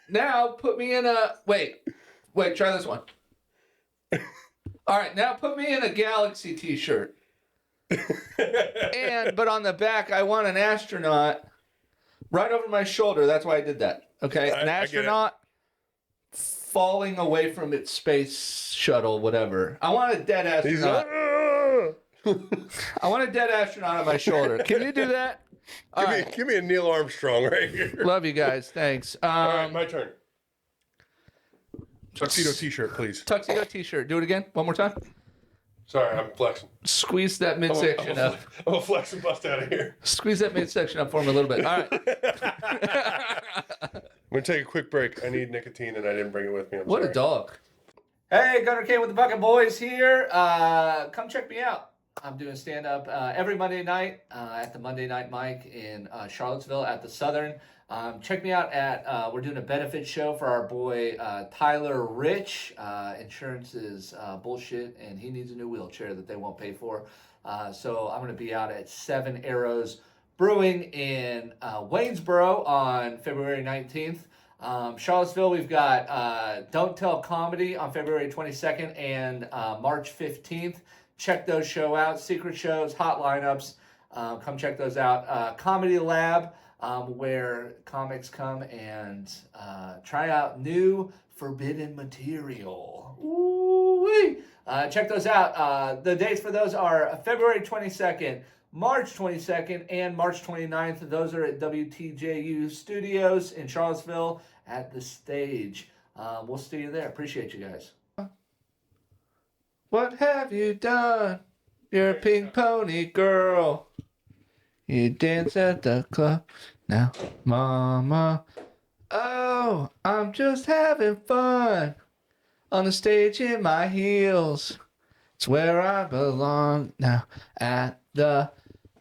Now put me in a, wait, try this one. All right, now put me in a Galaxy t-shirt. But on the back, I want an astronaut right over my shoulder. That's why I did that. Okay, an astronaut falling away from its space shuttle, whatever. I want a dead astronaut. I want a dead astronaut on my shoulder. Can you do that? Give me a Neil Armstrong right here. Love you guys. Thanks. All right, my turn. Tuxedo t-shirt, please. Tuxedo t-shirt. Do it again. One more time. Sorry, I'm flexing. Squeeze that midsection up. I'm going to flex and bust out of here. Squeeze that midsection up for me a little bit. All right. I'm going to take a quick break. I need nicotine, and I didn't bring it with me. What a dog. Hey, Gunnar Cain with the Bucket Boys here. Come check me out. I'm doing stand-up every Monday night at the Monday Night Mike in Charlottesville at the Southern. Check me out at, we're doing a benefit show for our boy Tyler Rich. Insurance is bullshit, and he needs a new wheelchair that they won't pay for. So I'm going to be out at 7 Arrows Brewing in Waynesboro on February 19th. Charlottesville, we've got Don't Tell Comedy on February 22nd and March 15th. Check those shows out. Secret shows, hot lineups. Come check those out. Comedy Lab, where comics come and try out new forbidden material. Ooh-wee. Check those out. The dates for those are February 22nd, March 22nd, and March 29th. Those are at WTJU Studios in Charlottesville at the Stage. We'll see you there. Appreciate you guys. What have you done? You're a pink pony girl. You dance at the club now, mama. Oh, I'm just having fun on the stage in my heels. It's where I belong now at the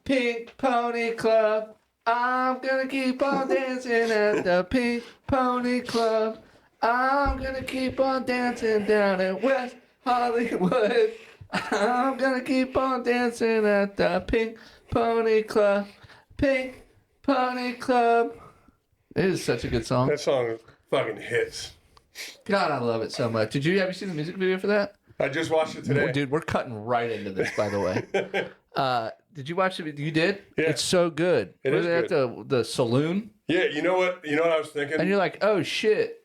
Pink Pony Club. I'm gonna keep on dancing at the Pink Pony Club. I'm gonna keep on dancing down in West Hollywood. I'm gonna keep on dancing at the Pink Pony Club. Pink Pony Club. It is such a good song. That song fucking hits. God, I love it so much. Have you seen the music video for that? I just watched it today. Dude, we're cutting right into this, by the way. Did you watch it? You did? Yeah. It's so good. It is at the saloon? Yeah, you know what? You know what I was thinking? And you're like, oh, shit.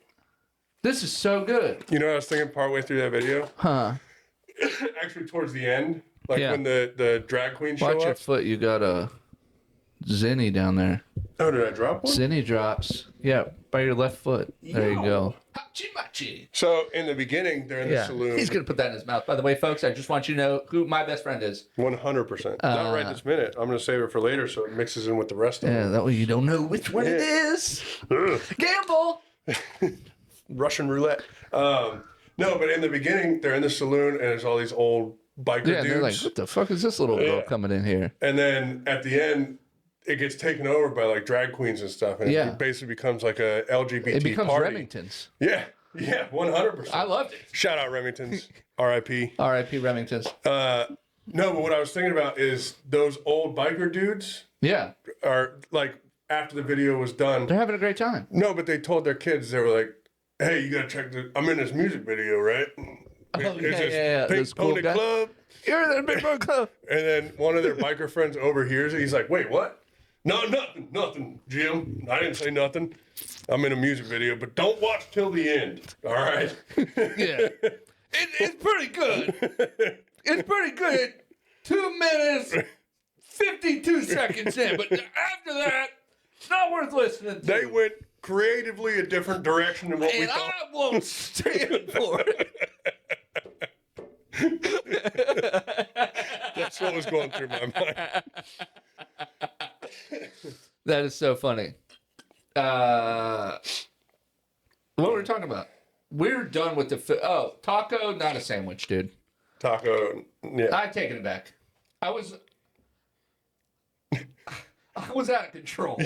This is so good. You know what I was thinking partway through that video? Huh. Actually, towards the end, like Yeah. when the drag queen show Watch your up. foot. You got a Zinni down there. Oh, did I drop one? Zinni drops. Yeah, by your left foot. There you go. Hachi-machi. So in the beginning, they're in the Yeah, saloon. he's going to put that in his mouth. By the way, folks, I just want you to know who my best friend is. 100%. Not right this minute. I'm going to save it for later so it mixes in with the rest of Yeah, them. that way you don't know which one it is. Ugh. Gamble! Russian roulette. No, but in the beginning, they're in the saloon and there's all these old biker Yeah, dudes. they're like, what the fuck is this little girl Yeah. coming in here? And then at the end, it gets taken over by like drag queens and stuff. And Yeah. it basically becomes like a LGBT It becomes party. Remington's. Yeah. Yeah, 100%. I loved it. Shout out Remington's. R.I.P. R.I.P. Remington's. No, but what I was thinking about is those old biker dudes Yeah, are like, after the video was done. they're having a great time. No, but they told their kids, they were like, hey, you gotta check this. I'm in this music video, right? Oh, yeah. Pink This cool Pony guy. Club. You're in the Big Bird Club. And then one of their biker friends overhears it. He's like, wait, what? No, nothing, Jim. I didn't say nothing. I'm in a music video, but don't watch till the end. All right. Yeah. It's pretty good. It's pretty good. 2 minutes, 52 seconds in. But after that, it's not worth listening to. They went creatively a different direction than what we And thought. I won't stand for it. That's what was going through my mind. That is so funny. What were we talking about? We're done with the taco, not a sandwich, dude. Taco, yeah. I take it back. I was out of control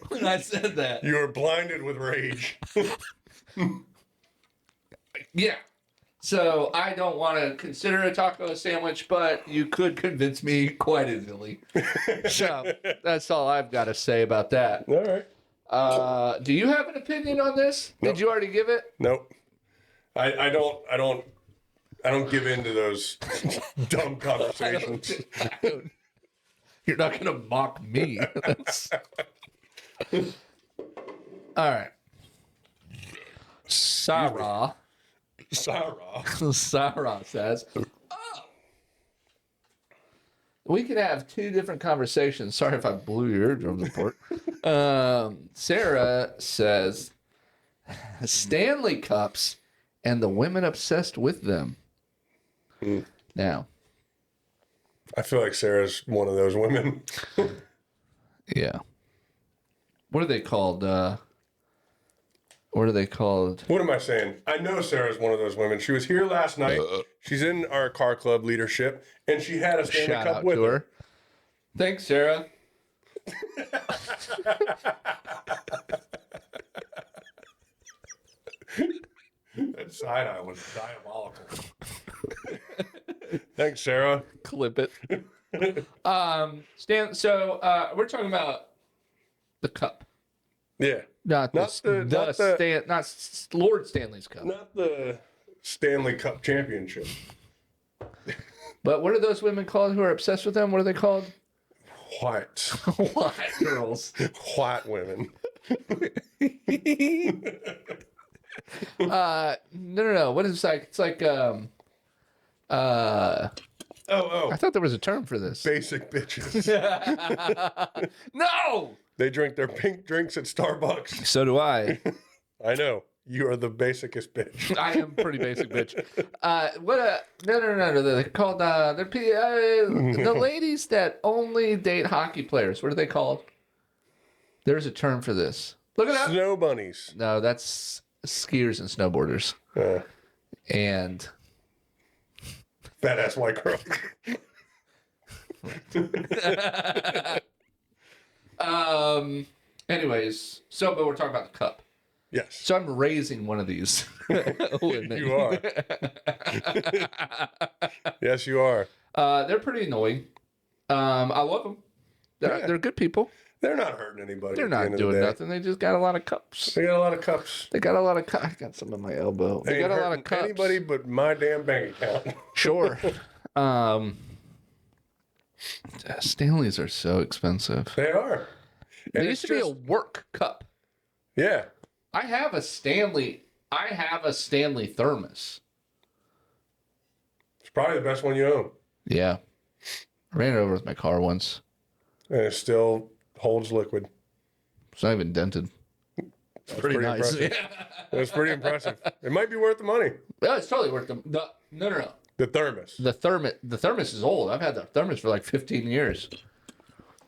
when I said that. You were blinded with rage. Yeah. So I don't want to consider a taco a sandwich, but you could convince me quite easily. So that's all I've got to say about that. All right. Do you have an opinion on this? Nope. Did you already give it? Nope. I don't give in to those dumb conversations. You're not going to mock me. All right. Sarah says, we could have two different conversations. Sorry if I blew your eardrums apart. Sarah says, Stanley Cups and the women obsessed with them. Now, I feel like Sarah's one of those women. yeah. What are they called? What are they called? What am I saying? I know Sarah's one of those women. She was here last night. She's in our car club leadership, and she had a Stanley Shout Cup out with to her. her. Thanks, Sarah. That side eye was diabolical. Thanks, Sarah. Clip it. Stan. So we're talking about the cup, Yeah. not Not Lord Stanley's Cup. Not the Stanley Cup championship. But what are those women called who are obsessed with them? What are they called? White. White girls. White women. No. What is it like? It's like I thought there was a term for this. Basic bitches. No. They drink their pink drinks at Starbucks. So do I. I know. You are the basicest bitch. I am pretty basic, bitch. No. They're called the ladies that only date hockey players. What are they called? There's a term for this. Look it up. Snow bunnies. No, that's skiers and snowboarders. And Fat ass white girl. Anyways, but we're talking about the cup. Yes. So I'm raising one of these women. You are. Yes, you are. They're pretty annoying. I love them. They're good people. They're not hurting anybody. They're not doing nothing. They just got a lot of cups. They got a lot of cups. I got some in my elbow. They got a lot of cups. Anybody but my damn bank account. Sure. Stanleys are so expensive. They are. They used to be a work cup. Yeah. I have a Stanley thermos. It's probably the best one you own. Yeah. I ran it over with my car once. And it still holds liquid. It's not even dented. That's pretty nice. impressive. That's pretty impressive. It might be worth the money. Yeah, it's totally worth them. No. The thermos. The thermos is old. I've had the thermos for like 15 years.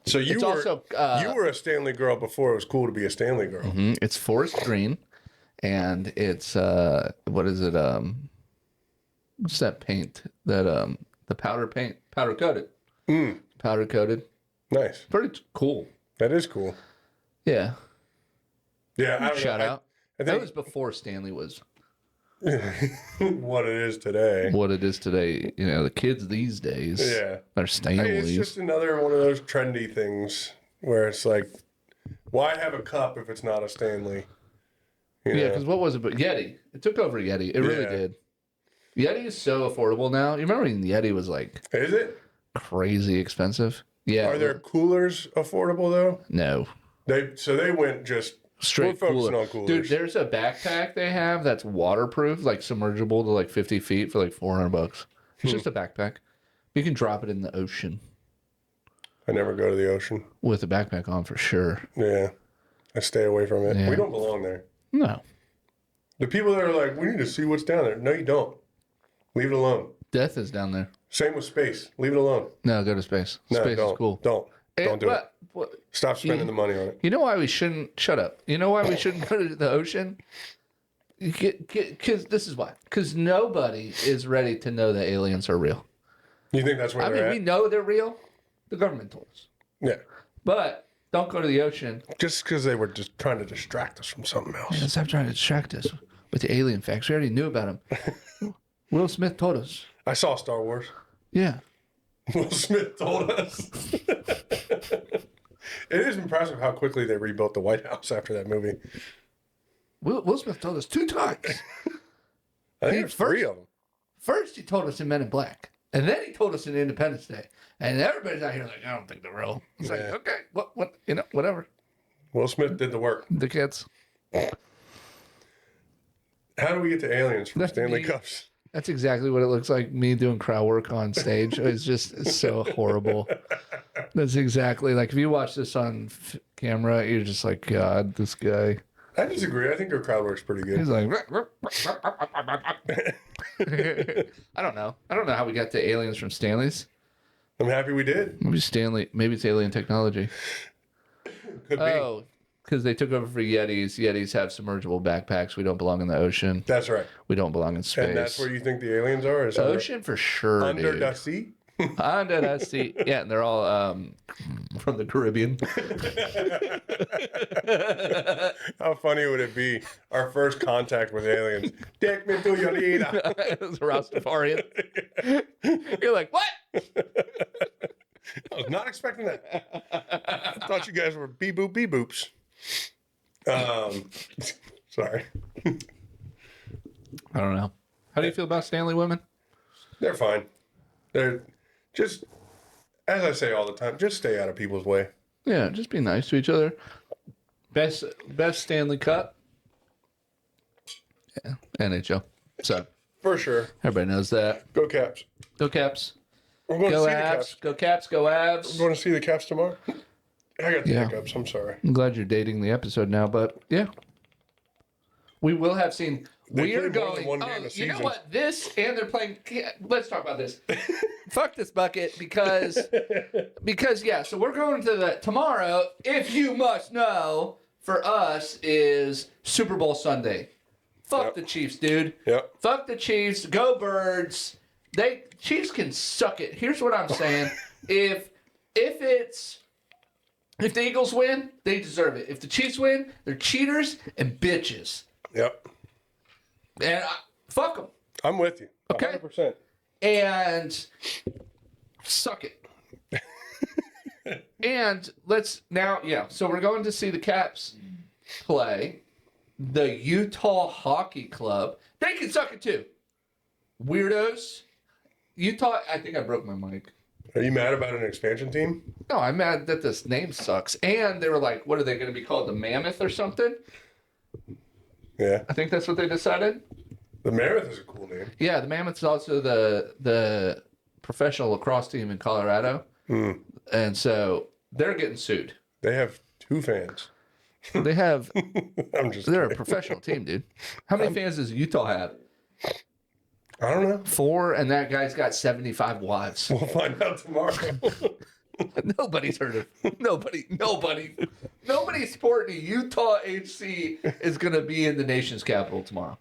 So you were a Stanley girl before it was cool to be a Stanley girl. Mm-hmm. It's forest green, and it's what is it? What's that paint? That the powder paint, powder coated. Powder coated. Nice. Pretty cool. That is cool. Yeah. Yeah. I don't Shout know. out. That was before Stanley was what it is today. What it is today. You know, the kids these days are Stanleys. It's just another one of those trendy things where it's like, why have a cup if it's not a Stanley? Yeah, because what was it? But Yeti. It took over Yeti. It really did. Yeti is so affordable now. You remember when Yeti was like... Is it? Crazy expensive? Yeah. Are there coolers affordable though? No. They went just... Straight focusing on coolers. Dude, there's a backpack they have that's waterproof, like submergible to like 50 feet for like $400. It's just a backpack. You can drop it in the ocean. I never go to the ocean. With a backpack on for sure. Yeah. I stay away from it. Yeah. We don't belong there. No. The people that are like, we need to see what's down there. No, you don't. Leave it alone. Death is down there. Same with space. Leave it alone. No, go to space. No, Space don't. is cool. Don't do it. Stop spending the money on it. You know why we shouldn't... Shut up. You know why we shouldn't go to the ocean? Because this is why. Because nobody is ready to know that aliens are real. You think that's where they're at? We know they're real. The government told us. Yeah. But don't go to the ocean. Just because they were just trying to distract us from something else. Yeah, stop trying to distract us with the alien facts. We already knew about them. Will Smith told us. I saw Star Wars. Yeah. Will Smith told us. It is impressive how quickly they rebuilt the White House after that movie. Will Smith told us 2 times. I think there's 3 of them. First, he told us in Men in Black. And then he told us in Independence Day. And everybody's out here like, I don't think they're real. It's like, okay, what, whatever. Will Smith did the work. The kids. How do we get to aliens from That's Stanley me. Cups? That's exactly what it looks like, me doing crowd work on stage. It's so horrible. That's exactly, like, if you watch this on camera, you're just like, God, this guy. I disagree. I think their crowd work's pretty good. He's like, I don't know. I don't know how we got to aliens from Stanley's. I'm happy we did. Maybe it's alien technology. Could be. Oh, because they took over for Yetis. Yetis have submergible backpacks. We don't belong in the ocean. That's right. We don't belong in space. And that's where you think the aliens are? Is ocean for sure, under dude. the sea? Under the sea. Yeah, and they're all from the Caribbean. How funny would it be? Our first contact with aliens. Take me to your leader. It was a Rastafarian. You're like, what? I was not expecting that. I thought you guys were bee-boop, bee-boops. Sorry. I don't know. How do you feel about Stanley women? They're fine. They're just, as I say all the time, just stay out of people's way. Yeah, just be nice to each other. Best Stanley Cup. Yeah, NHL. So For sure. everybody knows that. Go Caps. Go Caps. We're going Go to see the Avs. Caps. Go Caps. Go Avs. We're going to see the Caps tomorrow. I got the Yeah. hiccups. I'm sorry. I'm glad you're dating the episode now, but yeah. We will have seen. We are play more than going. one game Oh, a you know season. what? This and they're playing. Let's talk about this. Fuck this bucket because yeah. So we're going to the tomorrow. If you must know, for us is Super Bowl Sunday. Fuck Yep. the Chiefs, dude. Yep. Fuck the Chiefs. Go Birds. Chiefs can suck it. Here's what I'm saying. If the Eagles win, they deserve it. If the Chiefs win, they're cheaters and bitches. Yep. And fuck them. I'm with you. Okay. 100%. And suck it. And let's now, yeah. So we're going to see the Caps play the Utah Hockey Club. They can suck it too. Weirdos. Utah, I think I broke my mic. Are you mad about an expansion team? No, I'm mad that this name sucks. And they were like, what are they going to be called? The Mammoth or something? Yeah. I think that's what they decided. The Mammoth is a cool name. Yeah, the Mammoth's also the professional lacrosse team in Colorado. And so they're getting sued. They have 2 fans. They have, I'm just they're a kidding. professional team, dude. How many fans does Utah have? I don't know. 4, and that guy's got 75 wives. We'll find out tomorrow. Nobody's heard of Nobody supporting Utah HC is going to be in the nation's capital tomorrow.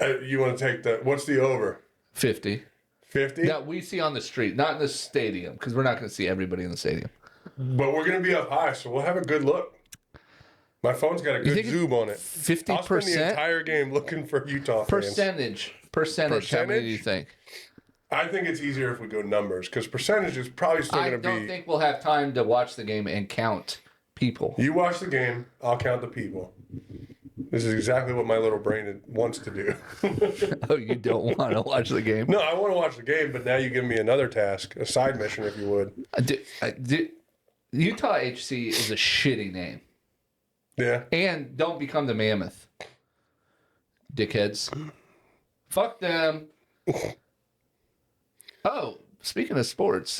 You want to take what's the over? 50. 50? That we see on the street, not in the stadium, because we're not going to see everybody in the stadium. But we're going to be up high, so we'll have a good look. My phone's got a good think zoom on it. 50%? I'll spend the entire game looking for Utah fans. Percentage. How many do you think? I think it's easier if we go numbers, because percentage is probably still I going to don't be... think we'll have time to watch the game and count people. You watch the game, I'll count the people. This is exactly what my little brain wants to do. Oh, you don't want to watch the game? No, I want to watch the game, but now you give me another task, a side mission, if you would. Utah HC is a shitty name. Yeah. And don't become the Mammoth. Dickheads. Fuck them. Oh, speaking of sports,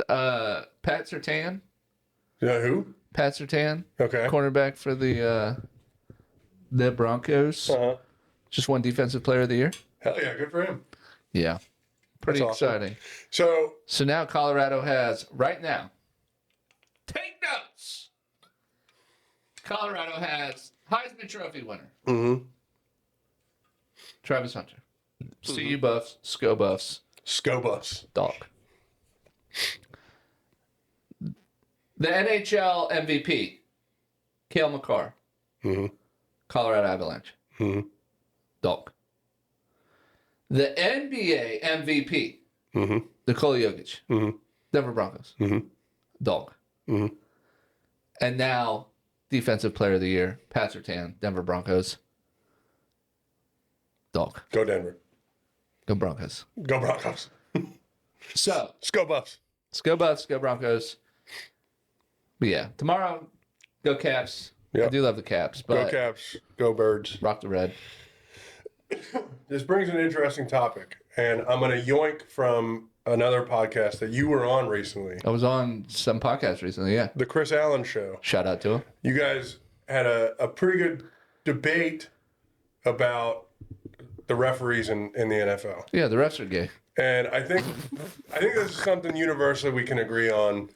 Pat Surtain. Yeah, who? Pat Surtain, Okay. cornerback for the Broncos. Uh-huh. Just won Defensive Player of the Year. Hell yeah, good for him. Yeah. Pretty That's awesome. exciting. So, So now Colorado has, right now, take notes. Colorado has Heisman Trophy winner. Travis Hunter. CU Buffs, SCO Buffs, Scobus. dog. The NHL MVP, Cale Makar. Colorado Avalanche. Dog. The NBA MVP, Nikola Jokic. Denver Broncos. Dog. And now, Defensive Player of the Year, Pat Surtain, Denver Broncos. Dog. Go Denver. Go Broncos. Go Broncos. So, Scobus. let's go Buffs, go Broncos. But yeah, tomorrow, go Caps. I Yep. do love the Caps, Go but Caps. Go Birds. rock the red. This brings an interesting topic, and I'm going to yoink from another podcast that you were on recently, I was on some podcast recently, yeah. the Chris Allen Show. Shout out to him. You guys had a pretty good debate about the referees in the NFL. Yeah, the refs are gay. And I think this is something universally we can agree on.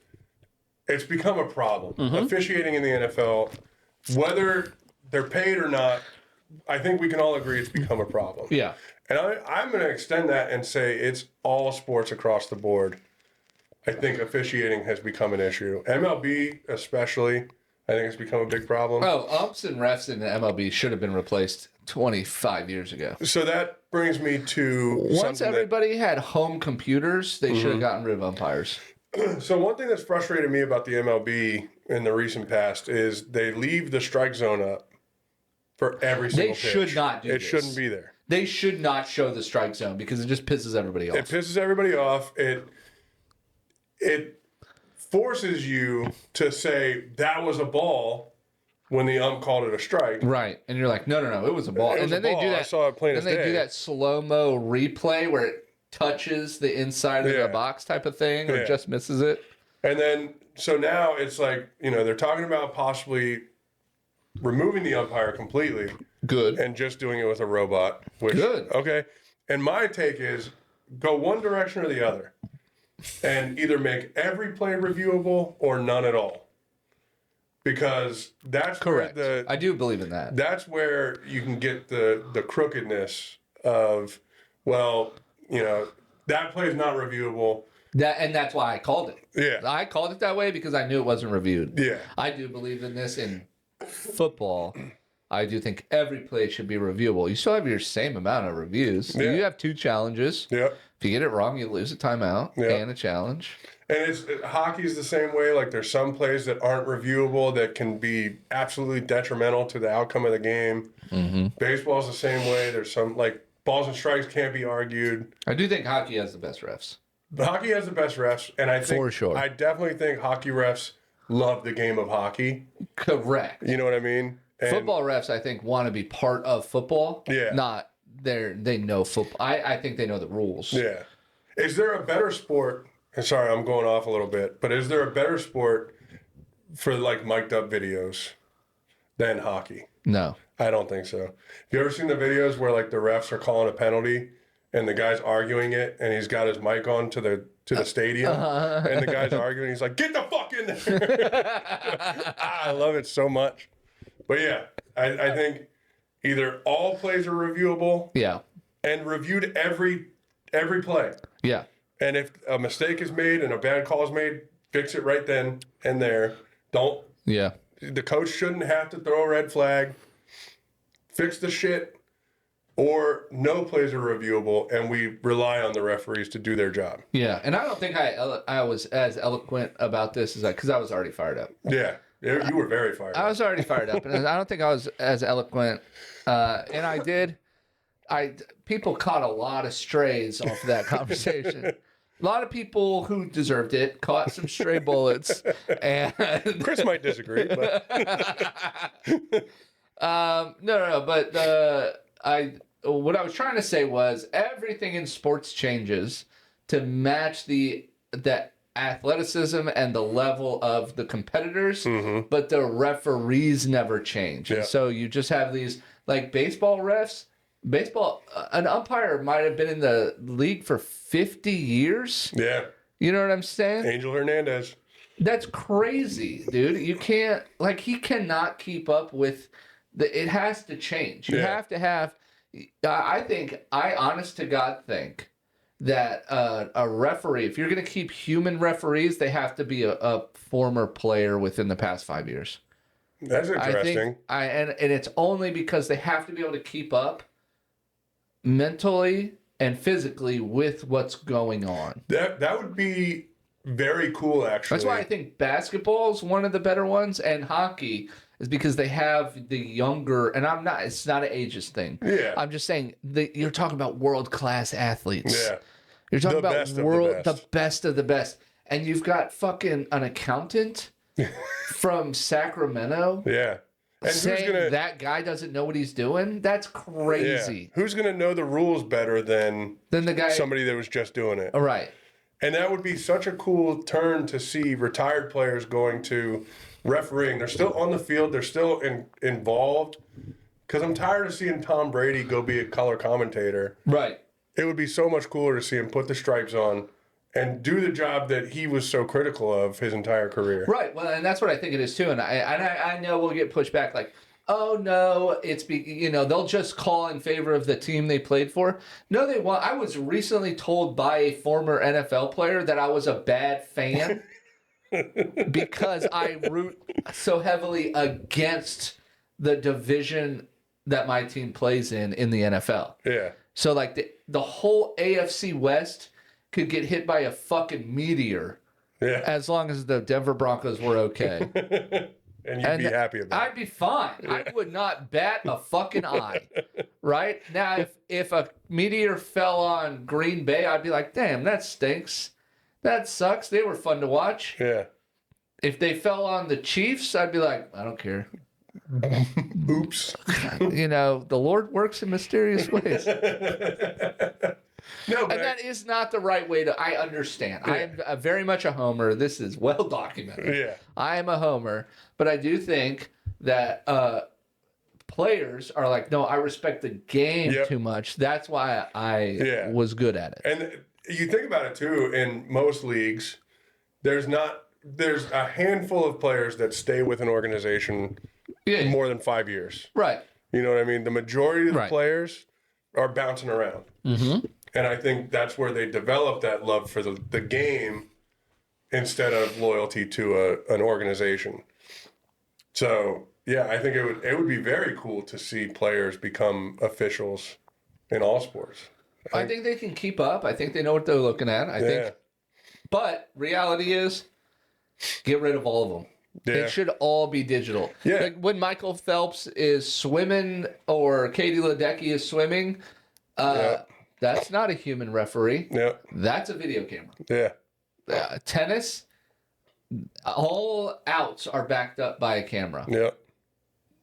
it's become a problem. Officiating in the NFL, whether they're paid or not, I think we can all agree it's become a problem. Yeah. And I'm going to extend that and say it's all sports across the board. I think officiating has become an issue. MLB especially, I think it's become a big problem. Oh, umps and refs in the MLB should have been replaced 25 years ago. So that brings me to Once everybody had home computers, they should have gotten rid of umpires. So one thing that's frustrated me about the MLB in the recent past is they leave the strike zone up for every single pitch. They should not do it this. It shouldn't be there. They should not show the strike zone because it just pisses everybody off. It pisses everybody off. It forces you to say that was a ball when the ump called it a strike. Right. And you're like, no, it was a ball. And then they do that. I saw it plain as day. Then they do that slow-mo replay where it touches the inside of the box type of thing or just misses it. And then, so now it's like, they're talking about possibly removing the umpire completely. Good. And just doing it with a robot. Good. Okay. And my take is go one direction or the other. And either make every play reviewable or none at all. Because that's correct. Where I do believe in that. That's where you can get the crookedness of, that play is not reviewable. And that's why I called it. Yeah. I called it that way because I knew it wasn't reviewed. Yeah. I do believe in this in football. I do think every play should be reviewable. You still have your same amount of reviews. Yeah. You have 2 challenges. Yeah. If you get it wrong, you lose a timeout and a challenge. And hockey's the same way. Like there's some plays that aren't reviewable that can be absolutely detrimental to the outcome of the game. Mm-hmm. Baseball's the same way. There's some balls and strikes can't be argued. I do think hockey has the best refs. Hockey has the best refs, and I think for sure. I definitely think hockey refs love the game of hockey. Correct. You know what I mean? And football refs, I think, want to be part of football. Yeah. Not they know football. I think they know the rules. Yeah. Is there a better sport? And sorry, I'm going off a little bit, but is there a better sport for mic'd up videos than hockey? No. I don't think so. Have you ever seen the videos where the refs are calling a penalty and the guy's arguing it and he's got his mic on to the stadium and the guy's arguing, he's like, get the fuck in there. I love it so much. But yeah, I think either all plays are reviewable. Yeah. And reviewed every play. Yeah. And if a mistake is made and a bad call is made, fix it right then and there. Don't. Yeah. The coach shouldn't have to throw a red flag. Fix the shit. Or no plays are reviewable, and we rely on the referees to do their job. Yeah, and I don't think I was as eloquent about this as because I was already fired up. Yeah, you were very fired up. I was already fired up, and I don't think I was as eloquent. And people caught a lot of strays off of that conversation. A lot of people who deserved it caught some stray bullets. And Chris might disagree, but no. But what I was trying to say was everything in sports changes to match the athleticism and the level of the competitors, but the referees never change. Yeah. And so you just have these baseball refs. Baseball, an umpire might have been in the league for 50 years. Yeah. You know what I'm saying? Angel Hernandez. That's crazy, dude. You can't, he cannot keep up with it has to change. You have to have, I honest to God think that a referee, if you're going to keep human referees, they have to be a former player within the past 5 years. That's interesting. And it's only because they have to be able to keep up mentally and physically with what's going on. That would be very cool, actually. That's why I think basketball is one of the better ones, and hockey is because they have the younger, and it's not an ageist thing. Yeah. I'm just saying you're talking about world-class athletes. Yeah. You're talking about the best of the best. And you've got fucking an accountant from Sacramento. Yeah. And saying that guy doesn't know what he's doing? That's crazy. Yeah. Who's going to know the rules better than the guy, somebody that was just doing it? Right. And that would be such a cool turn to see retired players going to refereeing. They're still on the field. They're still involved. Because I'm tired of seeing Tom Brady go be a color commentator. Right. It would be so much cooler to see him put the stripes on and do the job that he was so critical of his entire career. Right. Well, and that's what I think it is too. And I know we'll get pushed back like, oh no, they'll just call in favor of the team they played for. No, they won't. I was recently told by a former NFL player that I was a bad fan because I root so heavily against the division that my team plays in the NFL. Yeah. So like the whole AFC West could get hit by a fucking meteor. Yeah. As long as the Denver Broncos were okay. And you'd be happy about it. I'd be fine. Yeah. I would not bat a fucking eye. Right? Now, if a meteor fell on Green Bay, I'd be like, damn, that stinks. That sucks. They were fun to watch. Yeah. If they fell on the Chiefs, I'd be like, I don't care. Oops. The Lord works in mysterious ways. No, and that is not the right way to. I understand. Yeah. I am very much a homer. This is well documented. Yeah. I am a homer, but I do think that players are like, no, I respect the game too much. That's why I was good at it. And you think about it too. In most leagues, there's a handful of players that stay with an organization more than 5 years. Right. You know what I mean? The majority of the players are bouncing around. Mm-hmm. And I think that's where they develop that love for the game instead of loyalty to an organization. So, yeah, I think it would be very cool to see players become officials in all sports. I think they can keep up. I think they know what they're looking at. I think. But reality is, get rid of all of them. Yeah. It should all be digital. Yeah. Like when Michael Phelps is swimming or Katie Ledecky is swimming, that's not a human referee. Yeah. That's a video camera. Yeah. Tennis, all outs are backed up by a camera. Yeah.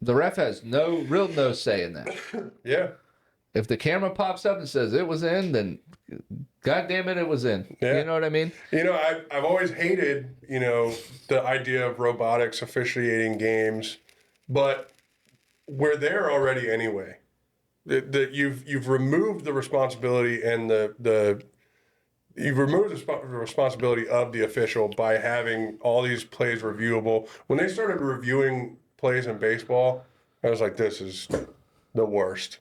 The ref has no say in that. Yeah. If the camera pops up and says it was in, then God damn it was in. Yeah. You know what I mean? I've always hated, the idea of robotics officiating games, but we're there already anyway. That you've removed the responsibility and you've removed the responsibility of the official by having all these plays reviewable. When they started reviewing plays in baseball, I was like, this is the worst.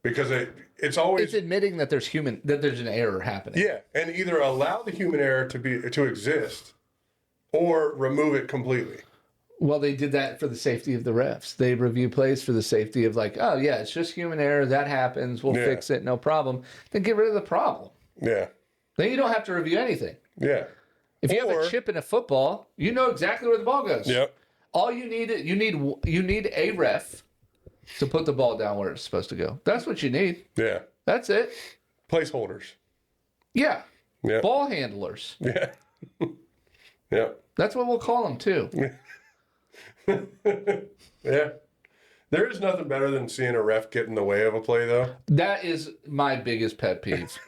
Because it's always admitting that there's an error happening. Yeah, and either allow the human error to exist or remove it completely. Well, they did that for the safety of the refs. They review plays for the safety of like, oh yeah, it's just human error. That happens. We'll fix it. No problem. Then get rid of the problem. Yeah. Then you don't have to review anything. Yeah. If you have a chip in a football, you know exactly where the ball goes. Yep. All you need a ref to put the ball down where it's supposed to go. That's what you need. Yeah. That's it. Placeholders. Yeah. Yeah. Ball handlers. Yeah. Yeah. That's what we'll call them too. Yeah. There is nothing better than seeing a ref get in the way of a play, though. That is my biggest pet peeve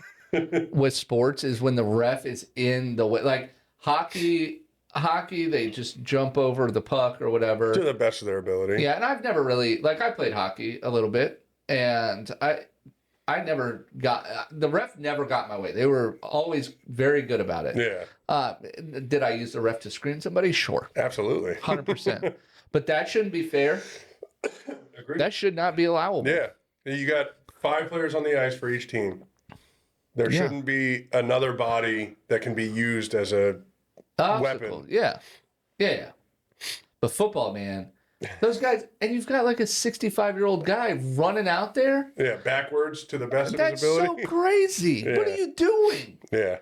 with sports is when the ref is in the way. Like hockey, they just jump over the puck or whatever. To the best of their ability. Yeah, and I've never really, I played hockey a little bit, and I never got, the ref never got my way. They were always very good about it. Yeah. Did I use the ref to screen somebody? Sure. Absolutely. 100%. But that shouldn't be fair. Agreed. That should not be allowable. Yeah. You got 5 players on the ice for each team. There shouldn't be another body that can be used as a weapon. Yeah. But football, man, those guys, and you've got like a 65-year-old guy running out there. Yeah, backwards to the best of his ability. That's so crazy. Yeah. What are you doing? Yeah.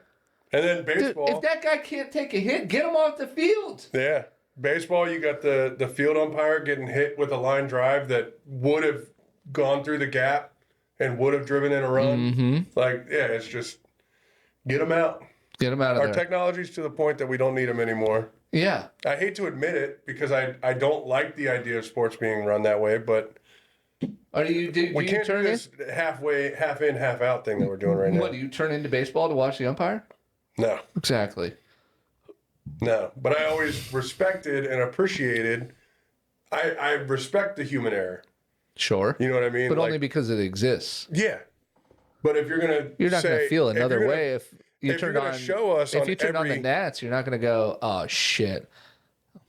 And then baseball. Dude, if that guy can't take a hit, get him off the field. Yeah. Baseball, you got the field umpire getting hit with a line drive that would have gone through the gap and would have driven in a run. Mm-hmm. It's just get them out. Get them out of there. Our technology's to the point that we don't need them anymore. Yeah. I hate to admit it because I don't like the idea of sports being run that way, but we can't do this half in, half out thing that we're doing right now. What, do you turn into baseball to watch the umpire? No. Exactly. No, but I always respected and appreciated. I respect the human error. Sure. You know what I mean? But only because it exists. Yeah. But if you're not going to feel another way if you're going to show us if you turn on the Nats, you're not going to go, oh shit,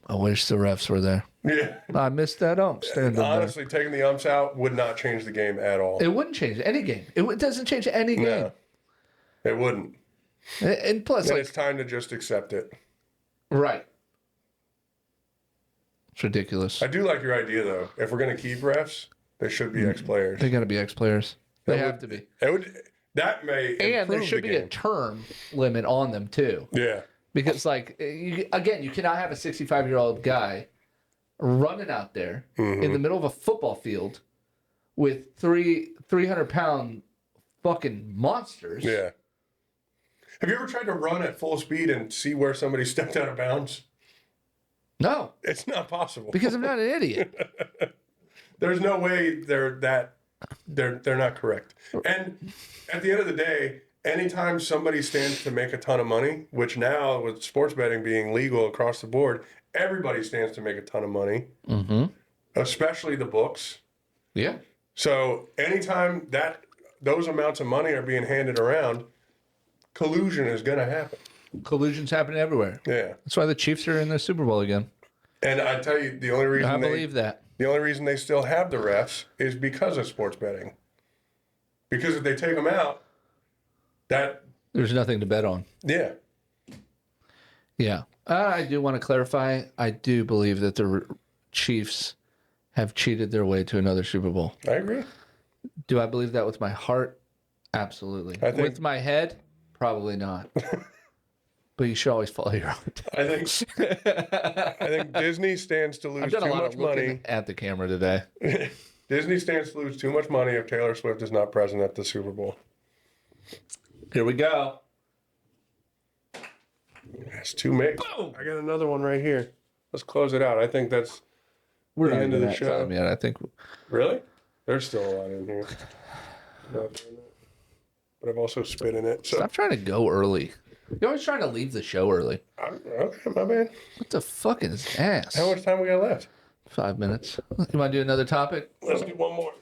I wish the refs were there. Yeah, I missed that ump standing there. honestly, taking the umps out would not change the game at all. It wouldn't change any game. It doesn't change any game. No, it wouldn't. And plus, And like, it's time to just accept it. right. It's ridiculous. I do like your idea, though. If we're going to keep refs, they should be ex-players. They got to be ex-players. They have to be. That may improve And there should the be game. a term limit on them, too. Yeah. Because, like, you cannot have a 65-year-old guy running out there in the middle of a football field with 300-pound fucking monsters. Yeah. Have you ever tried to run at full speed and see where somebody stepped out of bounds? No, It's not possible. because I'm not an idiot. There's no way they're not correct. And at the end of the day, anytime somebody stands to make a ton of money, which now with sports betting being legal across the board, everybody stands to make a ton of money, especially the books. Yeah. So anytime those amounts of money are being handed around, collusion is going to happen. Collusion's happening everywhere. Yeah. That's why the Chiefs are in the Super Bowl again. And I tell you, the only reason I believe that. The only reason they still have the refs is because of sports betting. Because if they take them out, There's nothing to bet on. yeah. Yeah. I do want to clarify. I do believe that the Chiefs have cheated their way to another Super Bowl. I agree. Do I believe that with my heart? Absolutely. With my head? Probably not. But you should always follow your heart. I think Disney stands to lose I've done too a lot much of looking money. at the camera today. Disney stands to lose too much money if Taylor Swift is not present at the Super Bowl. Here we go. That's two mix. Boom! I got another one right here. Let's close it out. I think that's We're the not end into of the that show. time yet. I think Really? There's still a lot in here. Not doing that. But I've also spit in it. So stop trying to go early. You're always trying to leave the show early. okay, my man. What the fuck is ass? How much time we got left? 5 minutes. You want to do another topic? Let's do one more.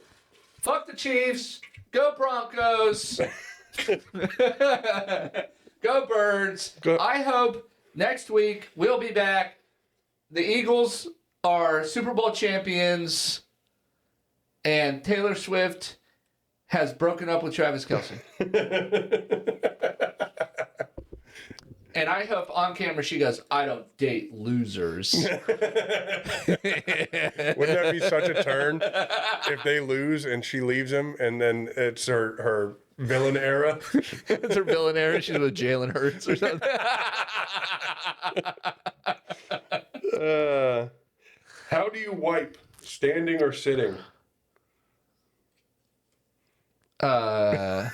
Fuck the Chiefs. Go Broncos. Go Birds. Go. I hope next week we'll be back. The Eagles are Super Bowl champions, and Taylor Swift has broken up with Travis Kelce. And I hope on camera she goes, I don't date losers. Wouldn't that be such a turn if they lose and she leaves him and then it's her villain era? It's her villain era. She's with Jalen Hurts or something. How do you wipe? Standing or sitting? I'd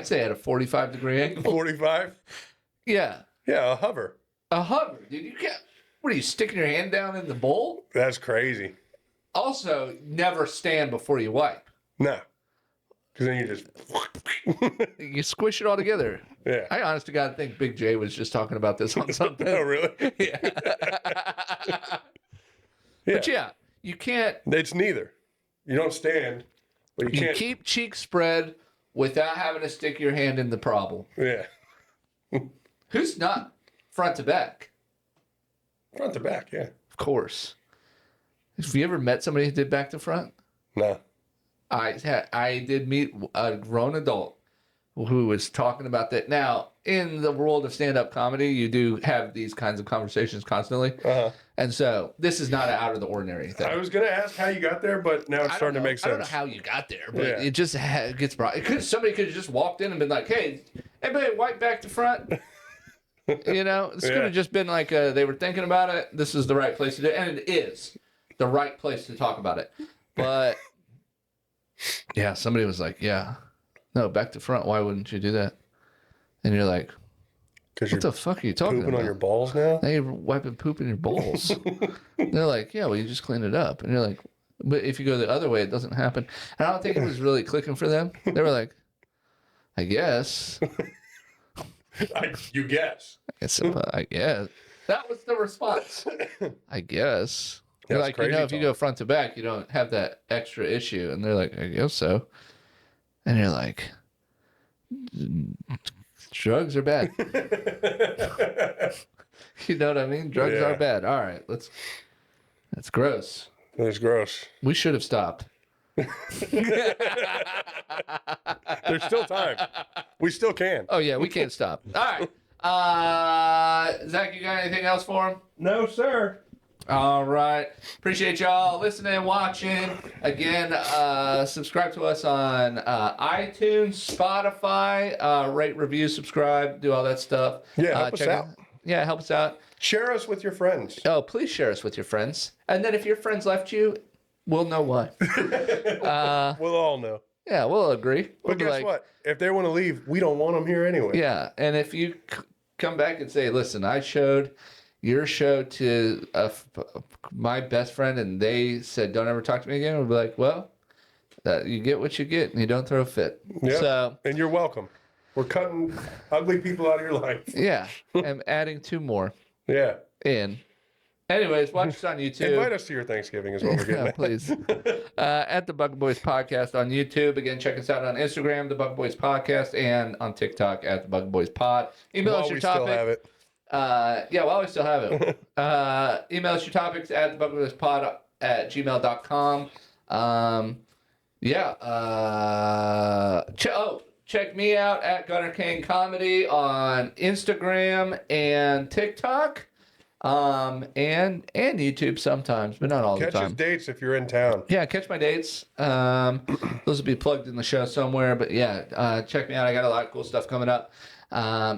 say at a 45-degree angle. 45? Yeah. Yeah, a hover. A hover, dude. You can't. What are you sticking your hand down in the bowl? That's crazy. Also, never stand before you wipe. No. Because then you just... You squish it all together. Yeah. I honest to God think Big J was just talking about this on something. Oh, really? Yeah. But yeah, you can't. It's neither. You don't stand, but you You can't... keep cheeks spread without having to stick your hand in the problem. Yeah. Who's not front to back? Front to back, yeah. Of course. Have you ever met somebody who did back to front? No. I did meet a grown adult who was talking about that. Now, in the world of stand-up comedy, you do have these kinds of conversations constantly. Uh-huh. And so this is not an out of the ordinary thing. I was going to ask how you got there, but now it's starting to make sense. I don't know how you got there, but Yeah. it just gets brought. Somebody could have just walked in and been like, hey, everybody wipe back to front. You know, it's could have just been like they were thinking about it. This is the right place to do it. And it is the right place to talk about it. But yeah, somebody was like, yeah, no, back to front. Why wouldn't you do that? And you're like, what the fuck are you talking pooping about? on your balls now? Now you're wiping poop in your balls. They're like, yeah, well, you just clean it up. And you're like, but if you go the other way, it doesn't happen. And I don't think it was really clicking for them. They were like, I guess. You guess. I guess. That was the response. I guess. They're That's like, crazy if you go front to back, you don't have that extra issue. And they're like, I guess so. And you're like, Drugs are bad. You know what I mean? Drugs Yeah. are bad. All right, that's gross. It's gross. We should have stopped. There's still time. We still can. Oh yeah, we can't stop. All right. Zach, you got anything else for him? No, sir. All right. Appreciate y'all listening, watching. Again, subscribe to us on iTunes, Spotify. Rate, review, subscribe, do all that stuff. Yeah, help us out. Yeah, help us out. Share us with your friends. Oh, please share us with your friends. And then if your friends left you, we'll know why. We'll all know. Yeah, we'll agree. We'll But be guess like, what? If they want to leave, we don't want them here anyway. yeah, and if you come back and say, listen, I showed your show to my best friend and they said, don't ever talk to me again, we'll be like, well, you get what you get and you don't throw a fit. Yep. So, And you're welcome. We're cutting ugly people out of your life. yeah, I'm adding 2 more Yeah. in. Anyways, watch us on YouTube. Invite us to your Thanksgiving is what we're getting Yeah, at. please. At the Bucket Boys Podcast on YouTube. Again, check us out on Instagram, the Bucket Boys Podcast, and on TikTok at the Bucket Boys Pod. Email us While your we topic. still have it. Yeah, while we still have it. Email us your topics at the Bucket Boys Pod at gmail.com. Check me out at Gunnar Cain Comedy on Instagram and TikTok. And YouTube sometimes, but not all Catch the his time. dates if you're in town. Yeah, catch my dates. Those will be plugged in the show somewhere. But yeah, check me out. I got a lot of cool stuff coming up.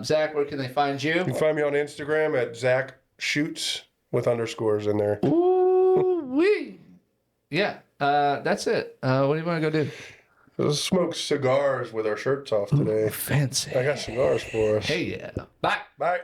Zach, where can they find you? You can find me on Instagram at Zak Shoots with underscores in there. Ooh wee. Yeah, that's it. What do you want to go do? Let's smoke cigars with our shirts off today. Fancy. I got cigars for us. Hey, yeah. Bye. Bye.